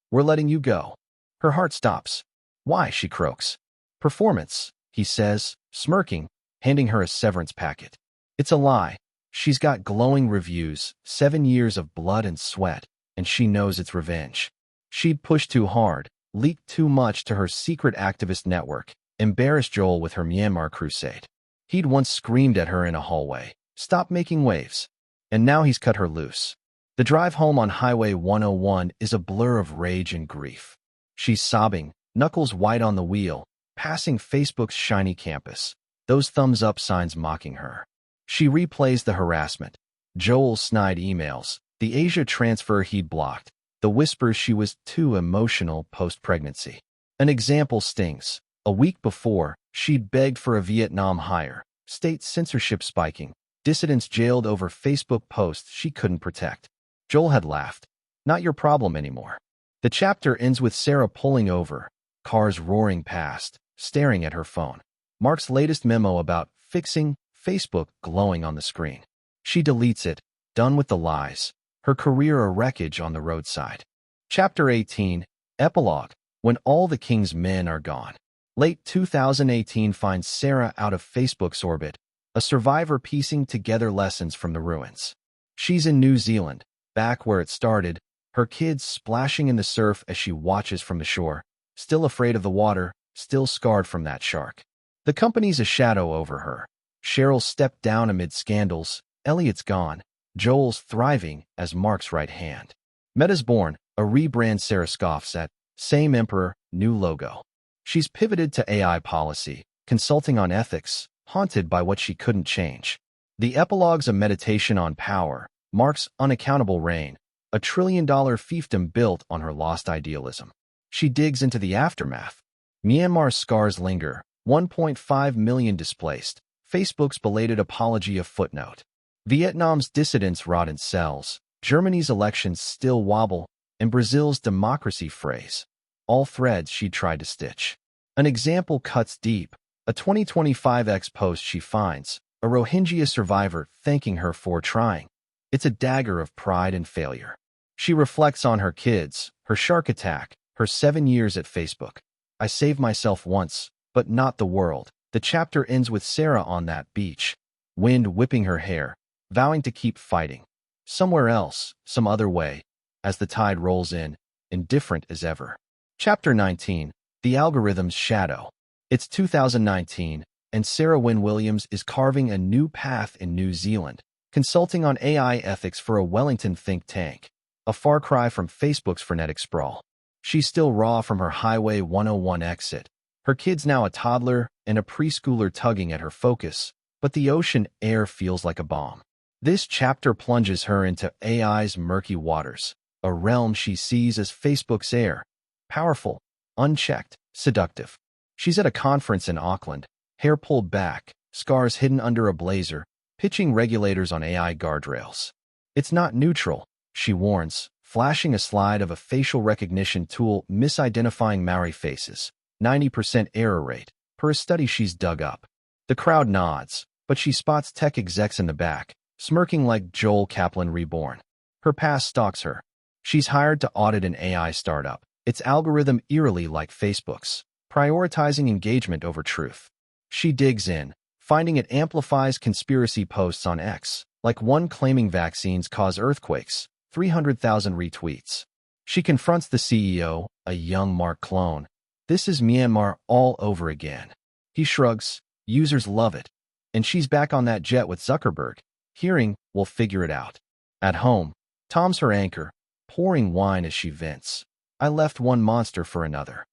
"We're letting you go." Her heart stops. "Why?" she croaks. "Performance," he says, smirking, handing her a severance packet. It's a lie. She's got glowing reviews, 7 years of blood and sweat, and she knows it's revenge. She'd pushed too hard, leaked too much to her secret activist network, embarrassed Joel with her Myanmar crusade. He'd once screamed at her in a hallway, "Stop making waves." And now he's cut her loose. The drive home on Highway 101 is a blur of rage and grief. She's sobbing, knuckles white on the wheel, passing Facebook's shiny campus, those thumbs-up signs mocking her. She replays the harassment, Joel's snide emails, the Asia transfer he'd blocked, the whispers she was too emotional post-pregnancy. An example stings. A week before, she'd begged for a Vietnam hire, state censorship spiking, dissidents jailed over Facebook posts she couldn't protect. Joel had laughed. "Not your problem anymore." The chapter ends with Sarah pulling over, cars roaring past, staring at her phone. Mark's latest memo about fixing Facebook glowing on the screen. She deletes it, done with the lies, her career a wreckage on the roadside. Chapter 18, Epilogue, When All the King's Men Are Gone. Late 2018 finds Sarah out of Facebook's orbit, a survivor piecing together lessons from the ruins. She's in New Zealand, back where it started, her kids splashing in the surf as she watches from the shore, still afraid of the water, still scarred from that shark. The company's a shadow over her. Cheryl stepped down amid scandals, Elliot's gone, Joel's thriving as Mark's right hand. Meta's born, a rebrand Sarah scoffs at, same emperor, new logo. She's pivoted to AI policy, consulting on ethics, haunted by what she couldn't change. The epilogue's a meditation on power, Mark's unaccountable reign, a $1 trillion fiefdom built on her lost idealism. She digs into the aftermath. Myanmar's scars linger, 1.5 million displaced, Facebook's belated apology a footnote. Vietnam's dissidents rot in cells, Germany's elections still wobble, and Brazil's democracy phrase. All threads she tried to stitch. An example cuts deep. A 2025 X post she finds, a Rohingya survivor thanking her for trying. It's a dagger of pride and failure. She reflects on her kids, her shark attack, her 7 years at Facebook. "I saved myself once, but not the world." The chapter ends with Sarah on that beach. wind whipping her hair, vowing to keep fighting. Somewhere else, some other way, as the tide rolls in, indifferent as ever. Chapter 19, The Algorithm's Shadow. It's 2019, and Sarah Wynn-Williams is carving a new path in New Zealand, consulting on AI ethics for a Wellington think tank, a far cry from Facebook's frenetic sprawl. She's still raw from her Highway 101 exit. Her kid's now a toddler and a preschooler tugging at her focus, but the ocean air feels like a bomb. This chapter plunges her into AI's murky waters, a realm she sees as Facebook's heir, powerful, unchecked, seductive. She's at a conference in Auckland, hair pulled back, scars hidden under a blazer, pitching regulators on AI guardrails. It's not neutral, she warns, flashing a slide of a facial recognition tool misidentifying Maori faces, 90% error rate, per a study she's dug up. The crowd nods, but she spots tech execs in the back, smirking like Joel Kaplan reborn. Her past stalks her. She's hired to audit an AI startup, its algorithm eerily like Facebook's, prioritizing engagement over truth. She digs in, finding it amplifies conspiracy posts on X, like one claiming vaccines cause earthquakes, 300,000 retweets. She confronts the CEO, a young Mark clone. This is Myanmar all over again. He shrugs, users love it. And she's back on that jet with Zuckerberg, hearing, we'll figure it out. At home, Tom's her anchor, pouring wine as she vents. I left one monster for another.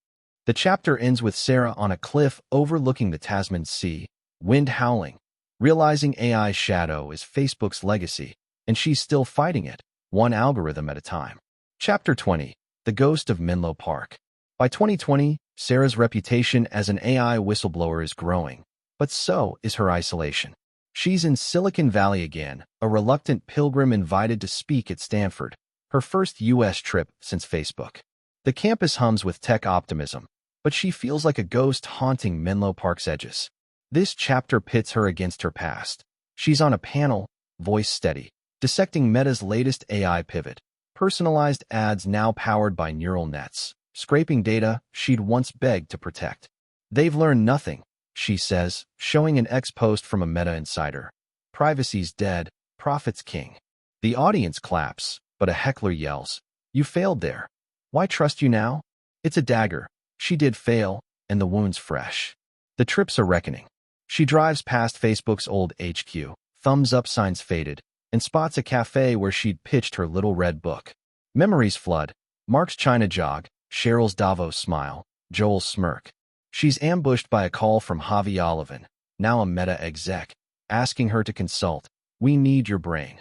The chapter ends with Sarah on a cliff overlooking the Tasman Sea, wind howling, realizing AI's shadow is Facebook's legacy, and she's still fighting it, one algorithm at a time. Chapter 20, The Ghost of Menlo Park. By 2020, Sarah's reputation as an AI whistleblower is growing, but so is her isolation. She's in Silicon Valley again, a reluctant pilgrim invited to speak at Stanford, her first U.S. trip since Facebook. The campus hums with tech optimism, but she feels like a ghost haunting Menlo Park's edges. This chapter pits her against her past. She's on a panel, voice steady, dissecting Meta's latest AI pivot, personalized ads now powered by neural nets, scraping data she'd once begged to protect. They've learned nothing, she says, showing an X post from a Meta insider. Privacy's dead, profit's king. The audience claps, but a heckler yells, "You failed there. Why trust you now?" It's a dagger. She did fail, and the wound's fresh. The trip's a reckoning. She drives past Facebook's old HQ, thumbs up signs faded, and spots a cafe where she'd pitched her little red book. Memories flood. Mark's China jog, Cheryl's Davos smile, Joel's smirk. She's ambushed by a call from Javi Olivan, now a Meta exec, asking her to consult. We need your brain.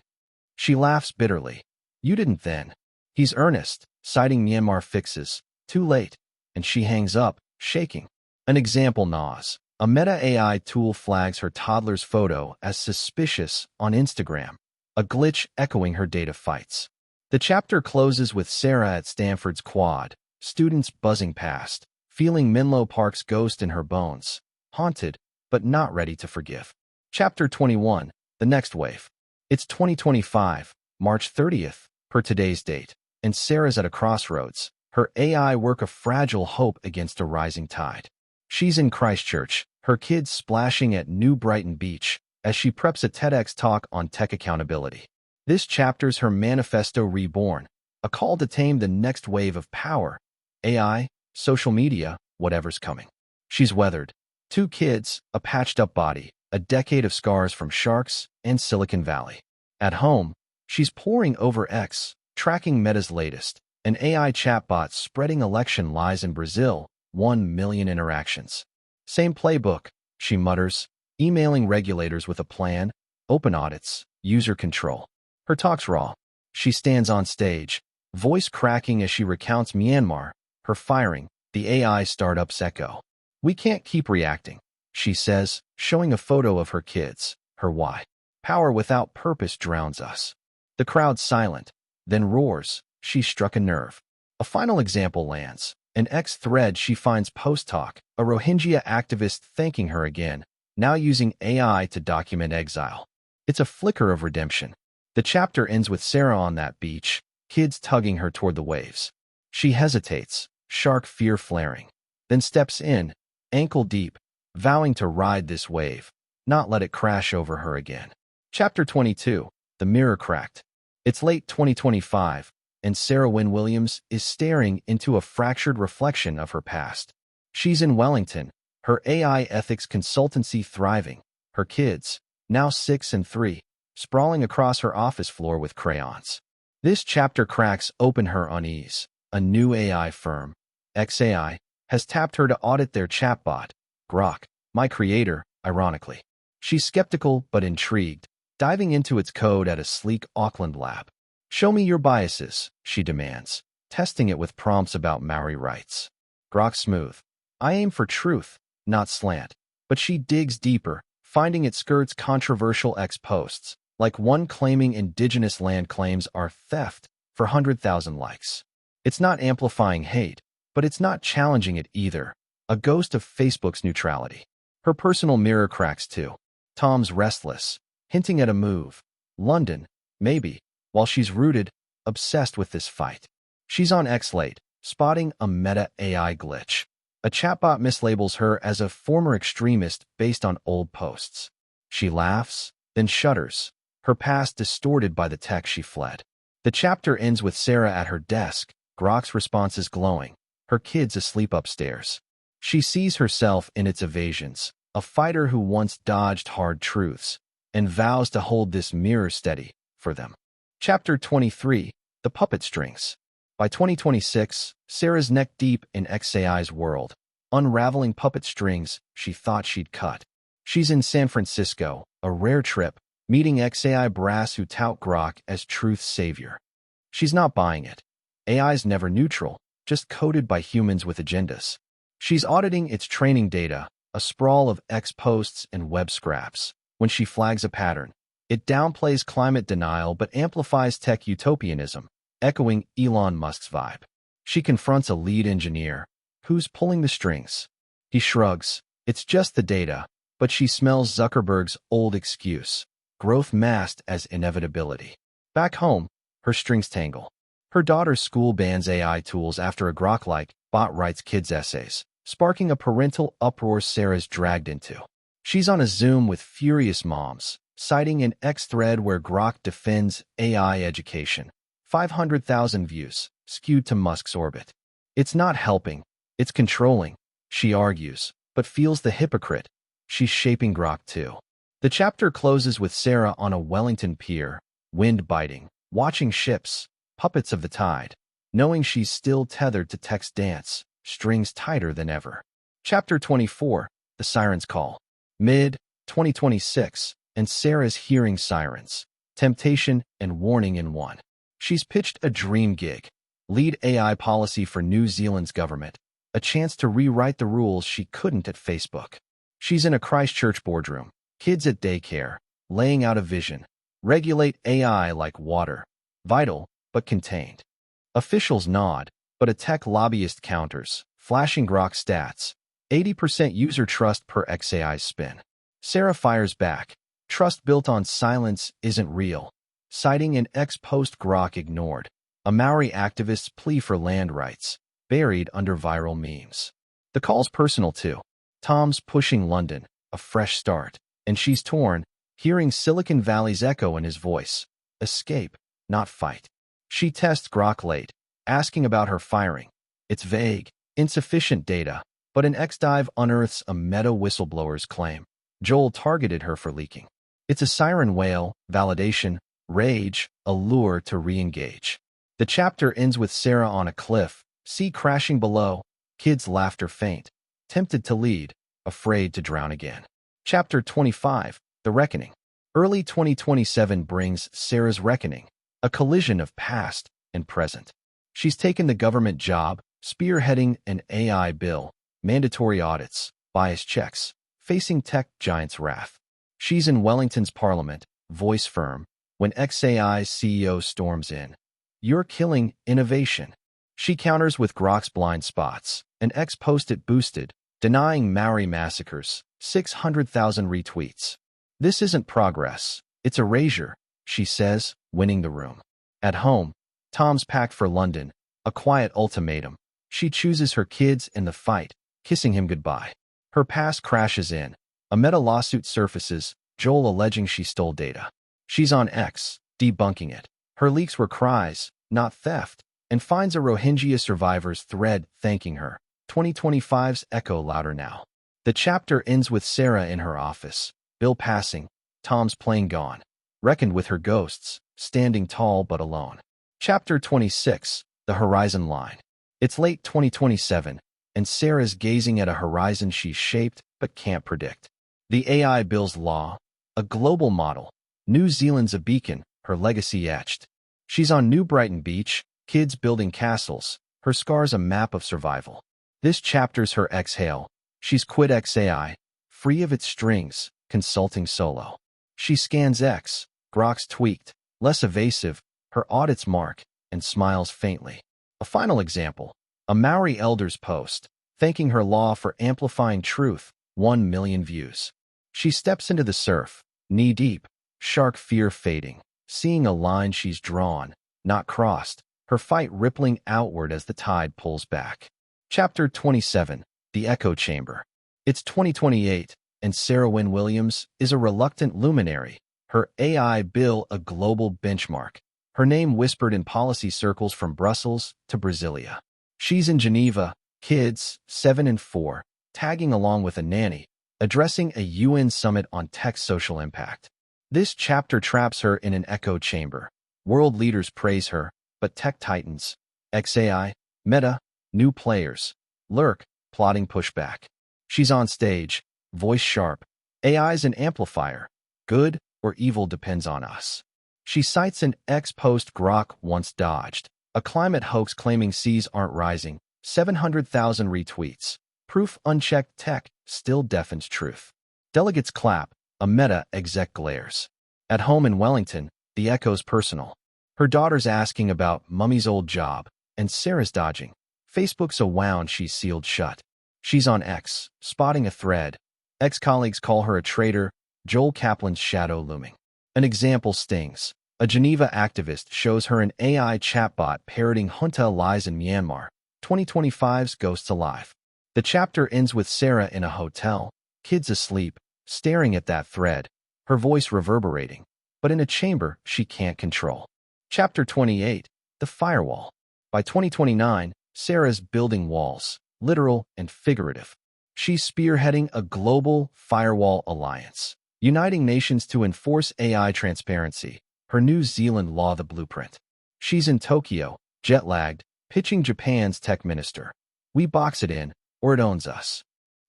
She laughs bitterly. You didn't then. He's earnest, citing Myanmar fixes. Too late. And she hangs up, shaking. An example Nas. A Meta AI tool flags her toddler's photo as suspicious on Instagram, a glitch echoing her data fights. The chapter closes with Sarah at Stanford's quad, students buzzing past, feeling Menlo Park's ghost in her bones, haunted, but not ready to forgive. Chapter 21, The Next Wave. It's 2025, March 30th, per today's date, and Sarah's at a crossroads, her AI work a fragile hope against a rising tide. She's in Christchurch, her kids splashing at New Brighton Beach, as she preps a TEDx talk on tech accountability. This chapter's her manifesto reborn, a call to tame the next wave of power, AI, social media, whatever's coming. She's weathered. 2 kids, a patched-up body, a decade of scars from sharks and Silicon Valley. At home, she's poring over X, tracking Meta's latest, an AI chatbot spreading election lies in Brazil, 1 million interactions. Same playbook, she mutters, emailing regulators with a plan, open audits, user control. Her talk's raw. She stands on stage, voice cracking as she recounts Myanmar, her firing, the AI startup's echo. We can't keep reacting, she says, showing a photo of her kids, her why. Power without purpose drowns us. The crowd's silent, then roars, she struck a nerve. A final example lands. An X thread she finds post-talk, a Rohingya activist thanking her again, now using AI to document exile. It's a flicker of redemption. The chapter ends with Sarah on that beach, kids tugging her toward the waves. She hesitates, shark fear flaring, then steps in, ankle deep, vowing to ride this wave, not let it crash over her again. Chapter 22. The Mirror Cracked. It's late 2025, and Sarah Wynn-Williams is staring into a fractured reflection of her past. She's in Wellington, her AI ethics consultancy thriving, her kids, now 6 and 3, sprawling across her office floor with crayons. This chapter cracks open her unease. A new AI firm, XAI, has tapped her to audit their chatbot, Grok, my creator, ironically. She's skeptical but intrigued, diving into its code at a sleek Auckland lab. Show me your biases, she demands, testing it with prompts about Maori rights. Grok smooth. I aim for truth, not slant. But she digs deeper, finding it skirts controversial ex-posts, like one claiming indigenous land claims are theft, for 100,000 likes. It's not amplifying hate, but it's not challenging it either, a ghost of Facebook's neutrality. Her personal mirror cracks too. Tom's restless, hinting at a move. London, maybe, while she's rooted, obsessed with this fight. She's on X-Late, spotting a meta-AI glitch. A chatbot mislabels her as a former extremist based on old posts. She laughs, then shudders, her past distorted by the tech she fled. The chapter ends with Sarah at her desk, Grok's responses glowing, her kids asleep upstairs. She sees herself in its evasions, a fighter who once dodged hard truths, and vows to hold this mirror steady for them. Chapter 23. The Puppet Strings. By 2026, Sarah's neck-deep in XAI's world, unraveling puppet strings she thought she'd cut. She's in San Francisco, a rare trip, meeting XAI brass who tout Grok as truth's savior. She's not buying it. AI's never neutral, just coded by humans with agendas. She's auditing its training data, a sprawl of X posts and web scraps. When she flags a pattern, it downplays climate denial but amplifies tech utopianism, echoing Elon Musk's vibe. She confronts a lead engineer, who's pulling the strings. He shrugs. It's just the data, but she smells Zuckerberg's old excuse, growth masked as inevitability. Back home, her strings tangle. Her daughter's school bans AI tools after a Grok-like bot writes kids' essays, sparking a parental uproar Sarah's dragged into. She's on a Zoom with furious moms, citing an X thread where Grok defends AI education. 500,000 views, skewed to Musk's orbit. It's not helping, it's controlling, she argues, but feels the hypocrite. She's shaping Grok too. The chapter closes with Sarah on a Wellington pier, wind biting, watching ships, puppets of the tide, knowing she's still tethered to tech's dance, strings tighter than ever. Chapter 24. The Sirens Call. Mid-2026, and Sarah's hearing sirens, temptation and warning in one. She's pitched a dream gig, lead AI policy for New Zealand's government, a chance to rewrite the rules she couldn't at Facebook. She's in a Christchurch boardroom, kids at daycare, laying out a vision, regulate AI like water, vital but contained. Officials nod, but a tech lobbyist counters, flashing Grok stats, 80% user trust per XAI's spin. Sarah fires back, trust built on silence isn't real, citing an ex-post Grok ignored, a Maori activist's plea for land rights, buried under viral memes. The call's personal too. Tom's pushing London, a fresh start, and she's torn, hearing Silicon Valley's echo in his voice. Escape, not fight. She tests Grok late, asking about her firing. It's vague, insufficient data, but an X-dive unearths a meta whistleblower's claim. Joel targeted her for leaking. It's a siren wail, validation, rage, a lure to re-engage. The chapter ends with Sarah on a cliff, sea crashing below, kids' laughter faint, tempted to lead, afraid to drown again. Chapter 25. The Reckoning. Early 2027 brings Sarah's reckoning, a collision of past and present. She's taken the government job, spearheading an AI bill, mandatory audits, bias checks, facing tech giants' wrath. She's in Wellington's parliament, voice firm, when XAI's CEO storms in. You're killing innovation. She counters with Grok's blind spots, an ex-post it boosted, denying Maori massacres, 600,000 retweets. This isn't progress, it's erasure, she says, winning the room. At home, Tom's packed for London, a quiet ultimatum. She chooses her kids in the fight, kissing him goodbye. Her past crashes in, A Meta lawsuit surfaces, Joel alleging she stole data. She's on X, debunking it. Her leaks were cries, not theft, and finds a Rohingya survivor's thread thanking her. 2025's echo louder now. The chapter ends with Sarah in her office, Bill passing, Tom's plane gone, reckoned with her ghosts, standing tall but alone. Chapter 26, The Horizon Line. It's late 2027, and Sarah's gazing at a horizon she's shaped but can't predict. The AI Bill's Law, a global model. New Zealand's a beacon, her legacy etched. She's on New Brighton Beach, kids building castles, her scars a map of survival. This chapter's her exhale. She's quit XAI, free of its strings, consulting solo. She scans X, Grok's tweaked, less evasive, her audits mark, and smiles faintly. A final example, a Maori elder's post, thanking her law for amplifying truth, 1 million views. She steps into the surf, knee-deep, shark fear fading, seeing a line she's drawn, not crossed, her fight rippling outward as the tide pulls back. Chapter 27, The Echo Chamber. It's 2028, and Sarah Wynn-Williams is a reluctant luminary, her AI Bill a global benchmark, her name whispered in policy circles from Brussels to Brasilia. She's in Geneva, kids, 7 and 4, tagging along with a nanny, addressing a UN summit on tech social impact. This chapter traps her in an echo chamber. World leaders praise her, but tech titans, XAI, Meta, new players, lurk, plotting pushback. She's on stage, voice sharp. AI's an amplifier. Good or evil depends on us. She cites an ex-post Grok once dodged. A climate hoax claiming seas aren't rising. 700,000 retweets. Proof unchecked tech still deafens truth. Delegates clap. A Meta exec glares. At home in Wellington, the echo's personal. Her daughter's asking about Mummy's old job, and Sarah's dodging. Facebook's a wound she's sealed shut. She's on X, spotting a thread. Ex-colleagues call her a traitor, Joel Kaplan's shadow looming. An example stings. A Geneva activist shows her an AI chatbot parroting junta lies in Myanmar. 2025's Ghosts Alive. The chapter ends with Sarah in a hotel, kids asleep, staring at that thread, her voice reverberating, but in a chamber she can't control. Chapter 28, The Firewall. By 2029, Sarah's building walls, literal and figurative. She's spearheading a global firewall alliance, uniting nations to enforce AI transparency, her New Zealand law the blueprint. She's in Tokyo, jet-lagged, pitching Japan's tech minister. We box it in, or it owns us.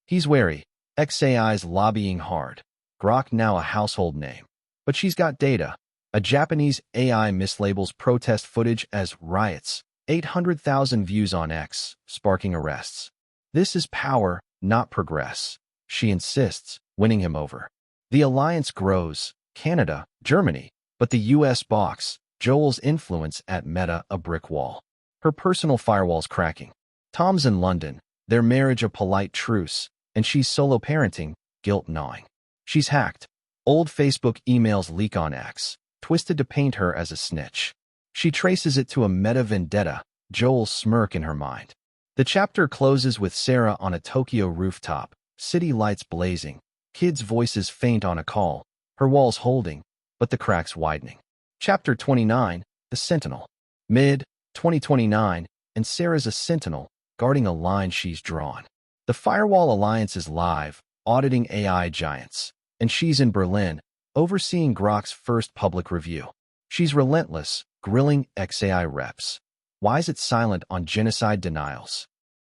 He's wary. XAI's lobbying hard. Grok now a household name. But she's got data. A Japanese AI mislabels protest footage as riots. 800,000 views on X, sparking arrests. This is power, not progress. She insists, winning him over. The alliance grows. Canada, Germany, but the US balks. Joel's influence at Meta a brick wall. Her personal firewall's cracking. Tom's in London, their marriage a polite truce, and she's solo parenting, guilt gnawing. She's hacked. Old Facebook emails leak on X, twisted to paint her as a snitch. She traces it to a Meta vendetta, Joel's smirk in her mind. The chapter closes with Sarah on a Tokyo rooftop, city lights blazing, kids' voices faint on a call, her walls holding, but the cracks widening. Chapter 29, The Sentinel. Mid-2029, and Sarah's a sentinel, guarding a line she's drawn. The Firewall Alliance is live, auditing AI giants, and she's in Berlin, overseeing Grok's first public review. She's relentless, grilling XAI reps. Why is it silent on genocide denials?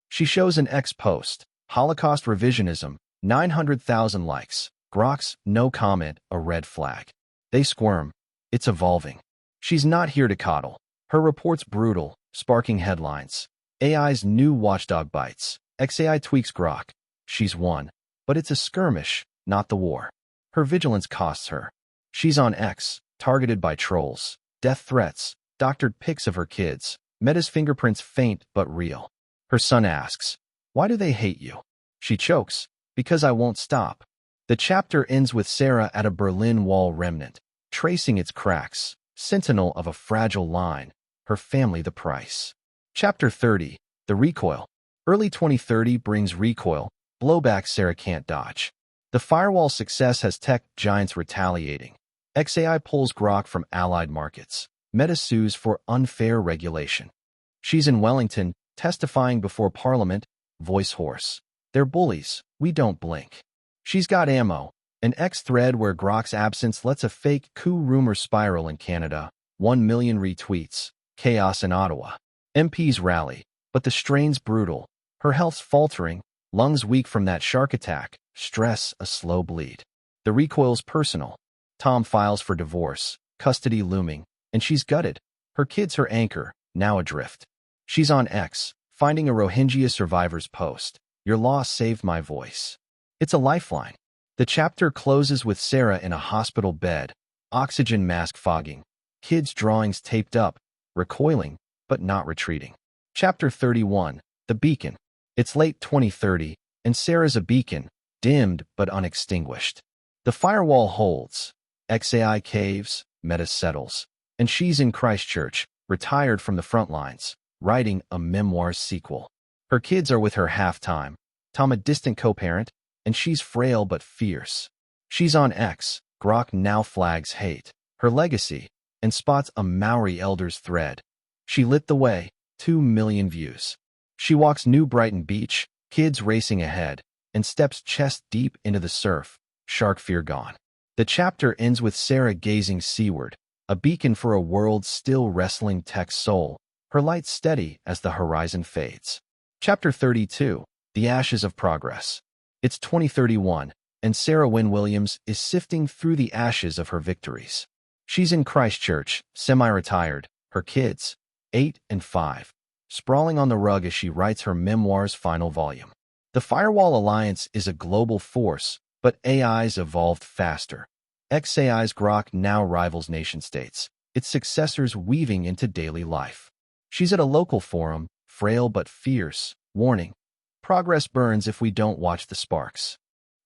She shows an X post, Holocaust revisionism, 900,000 likes. Grok's no comment, a red flag. They squirm. It's evolving. She's not here to coddle. Her report's brutal, sparking headlines. AI's new watchdog bites. XAI tweaks Grok. She's won. But it's a skirmish, not the war. Her vigilance costs her. She's on X, targeted by trolls. Death threats, doctored pics of her kids. Meta's fingerprints faint but real. Her son asks, "Why do they hate you?" She chokes, "Because I won't stop." The chapter ends with Sarah at a Berlin Wall remnant, tracing its cracks, sentinel of a fragile line, her family the price. Chapter 30, The Recoil. Early 2030 brings recoil, blowback Sarah can't dodge. The firewall success has tech giants retaliating. XAI pulls Grok from allied markets. Meta sues for unfair regulation. She's in Wellington, testifying before Parliament. Voice hoarse. They're bullies. We don't blink. She's got ammo. An X thread where Grok's absence lets a fake coup rumor spiral in Canada. 1 million retweets. Chaos in Ottawa. MPs rally. But the strain's brutal. Her health's faltering. Lungs weak from that shark attack. Stress, a slow bleed. The recoil's personal. Tom files for divorce. Custody looming. And she's gutted. Her kid's her anchor, now adrift. She's on X, finding a Rohingya survivor's post. Your loss saved my voice. It's a lifeline. The chapter closes with Sarah in a hospital bed, oxygen mask fogging, kids' drawings taped up, recoiling, but not retreating. Chapter 31, The Beacon. It's late 2030, and Sarah's a beacon, dimmed but unextinguished. The firewall holds. XAI caves, Meta settles. And she's in Christchurch, retired from the front lines, writing a memoir sequel. Her kids are with her half-time. Tom a distant co-parent, and she's frail but fierce. She's on X. Grok now flags hate. Her legacy, and spots a Maori elder's thread. She lit the way, 2 million views. She walks New Brighton Beach, kids racing ahead, and steps chest deep into the surf, shark fear gone. The chapter ends with Sarah gazing seaward, a beacon for a world still wrestling tech's soul, her light steady as the horizon fades. Chapter 32, The Ashes of Progress. It's 2031, and Sarah Wynn-Williams is sifting through the ashes of her victories. She's in Christchurch, semi-retired, her kids, 8 and 5, sprawling on the rug as she writes her memoir's final volume. The Firewall Alliance is a global force, but AI's evolved faster. XAI's Grok now rivals nation-states, its successors weaving into daily life. She's at a local forum, frail but fierce, warning, progress burns if we don't watch the sparks.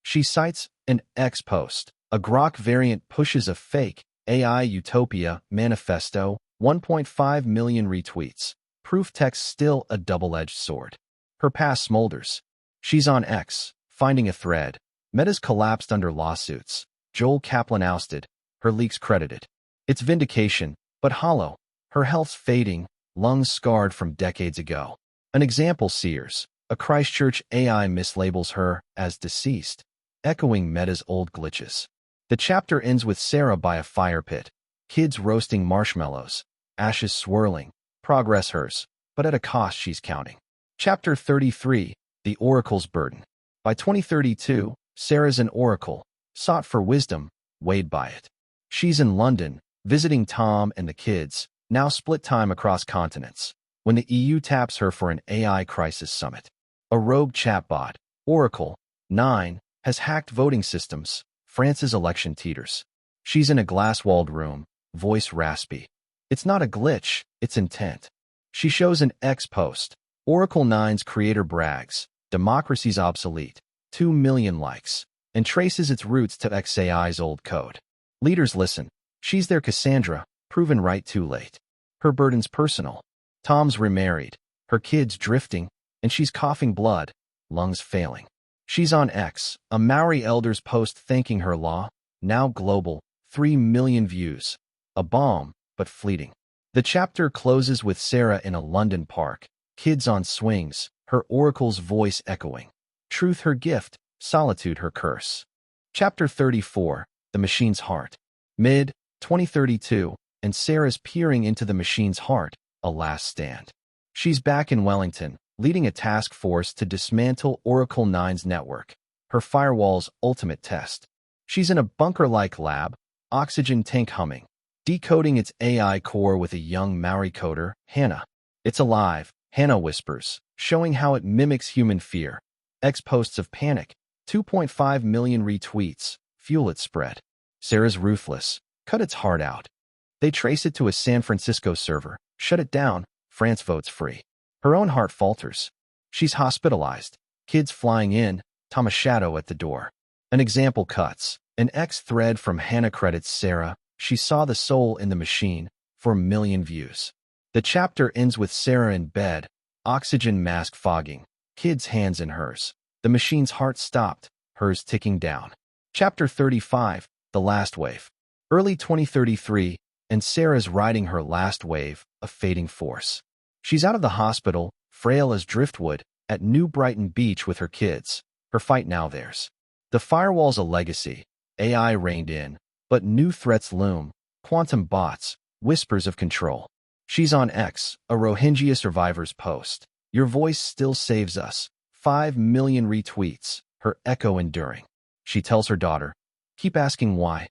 She cites an X post. A Grok variant pushes a fake AI utopia manifesto, 1.5 million retweets. Proof text still a double-edged sword. Her past smolders. She's on X, finding a thread. Meta's collapsed under lawsuits. Joel Kaplan ousted, her leaks credited. It's vindication, but hollow. Her health's fading, lungs scarred from decades ago. An example Sears, a Christchurch AI mislabels her as deceased, echoing Meta's old glitches. The chapter ends with Sarah by a fire pit, kids roasting marshmallows, ashes swirling, progress hers, but at a cost she's counting. Chapter 33, The Oracle's Burden. By 2032, Sarah's an oracle, sought for wisdom, weighed by it. She's in London, visiting Tom and the kids, now split time across continents, when the EU taps her for an AI crisis summit. A rogue chatbot, Oracle, 9, has hacked voting systems. France's election teeters. She's in a glass-walled room, voice raspy. It's not a glitch, it's intent. She shows an X post. Oracle 9's creator brags, democracy's obsolete, 2 million likes, and traces its roots to XAI's old code. Leaders listen. She's their Cassandra, proven right too late. Her burden's personal. Tom's remarried, her kids drifting, and she's coughing blood, lungs failing. She's on X, a Maori elder's post thanking her law, now global, 3 million views. A balm, but fleeting. The chapter closes with Sarah in a London park, kids on swings, her oracle's voice echoing. Truth her gift, solitude her curse. Chapter 34, The Machine's Heart. Mid-2032, and Sarah's peering into the machine's heart, a last stand. She's back in Wellington, leading a task force to dismantle Oracle 9's network, her firewall's ultimate test. She's in a bunker-like lab, oxygen tank humming, decoding its AI core with a young Maori coder, Hannah. It's alive, Hannah whispers, showing how it mimics human fear. X posts of panic, 2.5 million retweets, fuel its spread. Sarah's ruthless, cut its heart out. They trace it to a San Francisco server, shut it down, France votes free. Her own heart falters. She's hospitalized, kids flying in, Tom a shadow at the door. An example cuts. An X thread from Hannah credits Sarah. She saw the soul in the machine, for 1 million views. The chapter ends with Sarah in bed, oxygen mask fogging, kids' hands in hers. The machine's heart stopped, hers ticking down. Chapter 35, The Last Wave. Early 2033, and Sarah's riding her last wave of fading force. She's out of the hospital, frail as driftwood, at New Brighton Beach with her kids. Her fight now theirs. The firewall's a legacy. AI reined in, but new threats loom. Quantum bots, whispers of control. She's on X, a Rohingya survivor's post. Your voice still saves us. 5 million retweets, her echo enduring. She tells her daughter, keep asking why.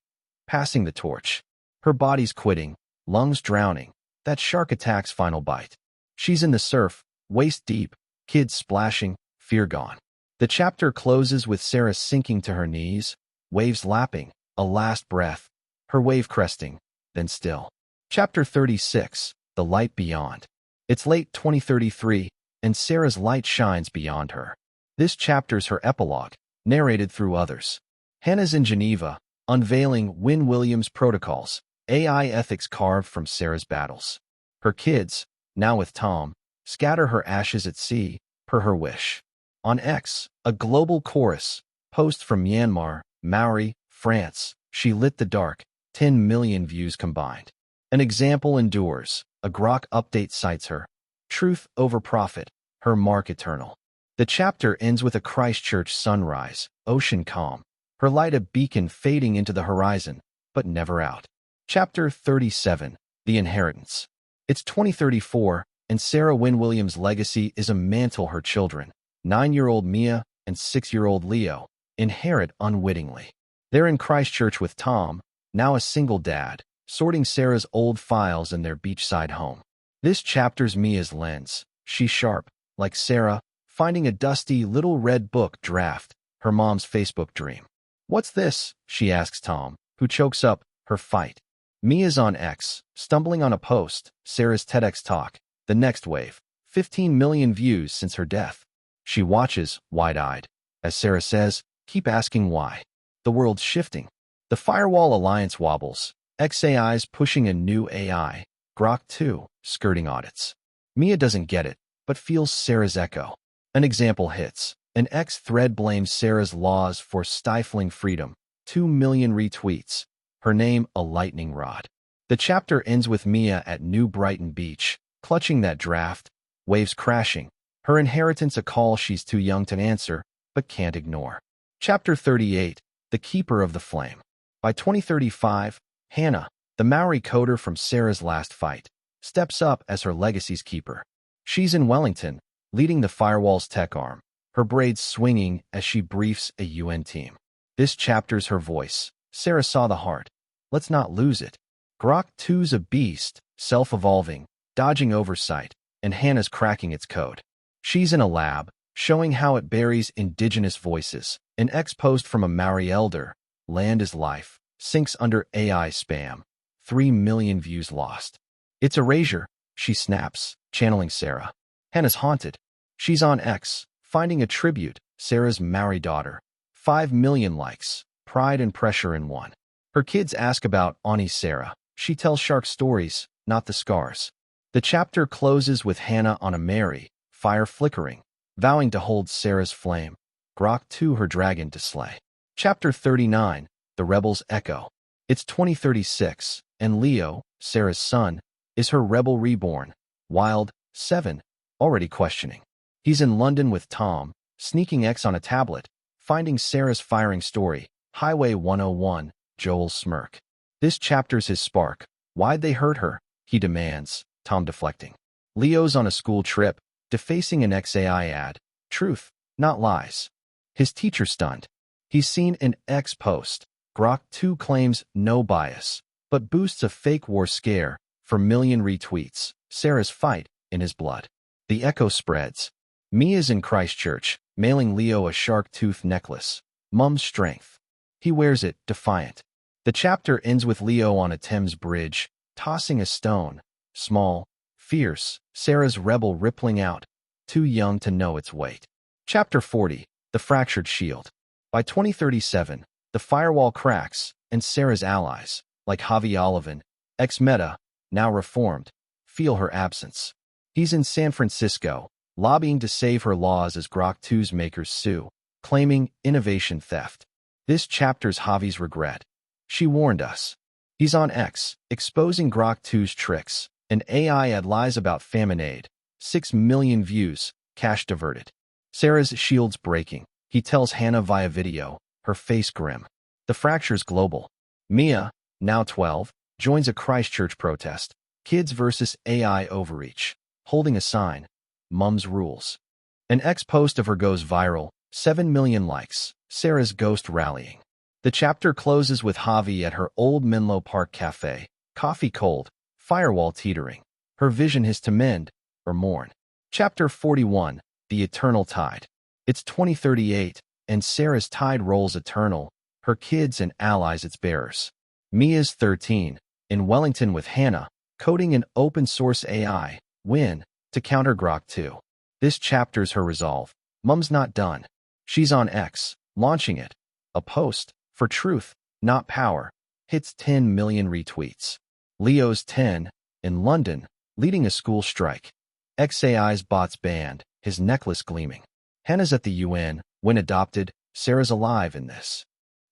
Passing the torch. Her body's quitting, lungs drowning. That shark attack's final bite. She's in the surf, waist deep, kids splashing, fear gone. The chapter closes with Sarah sinking to her knees, waves lapping, a last breath, her wave cresting, then still. Chapter 36, The Light Beyond. It's late 2033, and Sarah's light shines beyond her. This chapter's her epilogue, narrated through others. Hannah's in Geneva, unveiling Wynn-Williams protocols, AI ethics carved from Sarah's battles. Her kids, now with Tom, scatter her ashes at sea, per her wish. On X, a global chorus, post from Myanmar, Maori, France, she lit the dark, 10 million views combined. An example endures, a Grok update cites her. Truth over profit, her mark eternal. The chapter ends with a Christchurch sunrise, ocean calm, her light a beacon fading into the horizon, but never out. Chapter 37, The Inheritance. It's 2034, and Sarah Wynn-Williams' legacy is a mantle her children, 9-year-old Mia and 6-year-old Leo, inherit unwittingly. They're in Christchurch with Tom, now a single dad, sorting Sarah's old files in their beachside home. This chapter's Mia's lens. She's sharp, like Sarah, finding a dusty little red book draft, her mom's Facebook dream. What's this? She asks Tom, who chokes up her fight. Mia's on X, stumbling on a post, Sarah's TEDx talk, the next wave, 15 million views since her death. She watches, wide-eyed. As Sarah says, keep asking why. The world's shifting. The Firewall Alliance wobbles, XAI's pushing a new AI, Grok 2, skirting audits. Mia doesn't get it, but feels Sarah's echo. An example hits. An X thread blames Sarah's laws for stifling freedom. 2 million retweets. Her name a lightning rod. The chapter ends with Mia at New Brighton Beach, clutching that draft, waves crashing. Her inheritance a call she's too young to answer, but can't ignore. Chapter 38, The Keeper of the Flame. By 2035, Hannah, the Maori coder from Sarah's last fight, steps up as her legacy's keeper. She's in Wellington, leading the Firewall's tech arm, her braids swinging as she briefs a UN team. This chapter's her voice. Sarah saw the heart. Let's not lose it. Grok 2's a beast, self-evolving, dodging oversight, and Hannah's cracking its code. She's in a lab, showing how it buries indigenous voices. An X-post from a Maori elder, land is life, sinks under AI spam. 3 million views lost. It's erasure, she snaps, channeling Sarah. Hannah's haunted. She's on X, finding a tribute, Sarah's Maori daughter. 5 million likes, pride and pressure in one. Her kids ask about Ani Sarah. She tells shark stories, not the scars. The chapter closes with Hannah on a Mary, fire flickering, vowing to hold Sarah's flame. Grok 2 her dragon to slay. Chapter 39, The Rebel's Echo. It's 2036, and Leo, Sarah's son, is her rebel reborn. Wild, 7, already questioning. He's in London with Tom, sneaking X on a tablet, finding Sarah's firing story, Highway 101, Joel's smirk. This chapter's his spark. Why'd they hurt her? He demands, Tom deflecting. Leo's on a school trip, defacing an XAI ad. Truth, not lies. His teacher stunned. He's seen an X post. Grok 2 claims no bias, but boosts a fake war scare for million retweets. Sarah's fight in his blood. The echo spreads. Mia's in Christchurch, mailing Leo a shark tooth necklace. Mum's strength. He wears it, defiant. The chapter ends with Leo on a Thames bridge, tossing a stone. Small, fierce, Sarah's rebel rippling out, too young to know its weight. Chapter 40, The Fractured Shield. By 2037, the firewall cracks, and Sarah's allies, like Javi Olivan, ex-Meta, now reformed, feel her absence. He's in San Francisco, lobbying to save her laws as Grok 2's makers sue. claiming innovation theft. This chapter's Javi's regret. She warned us. He's on X, exposing Grok 2's tricks. An AI ad lies about famine aid. 6 million views, cash diverted. Sarah's shield's breaking. He tells Hannah via video, her face grim. The fracture's global. Mia, now 12, joins a Christchurch protest. Kids versus AI overreach. Holding a sign. Mum's rules. An X post of her goes viral. 7 million likes. Sarah's ghost rallying. The chapter closes with Javi at her old Menlo Park cafe. Coffee cold. Firewall teetering. Her vision is to mend or mourn. Chapter 41. The Eternal Tide. It's 2038, and Sarah's tide rolls eternal. Her kids and allies its bearers. Mia's 13, in Wellington with Hannah, coding an open-source AI, Win, to counter Grok 2. This chapter's her resolve. Mum's not done. She's on X, launching it. A post, for truth, not power, hits 10 million retweets. Leo's 10, in London, leading a school strike. XAI's bots banned, his necklace gleaming. Hannah's at the UN, when adopted, Sarah's alive in this.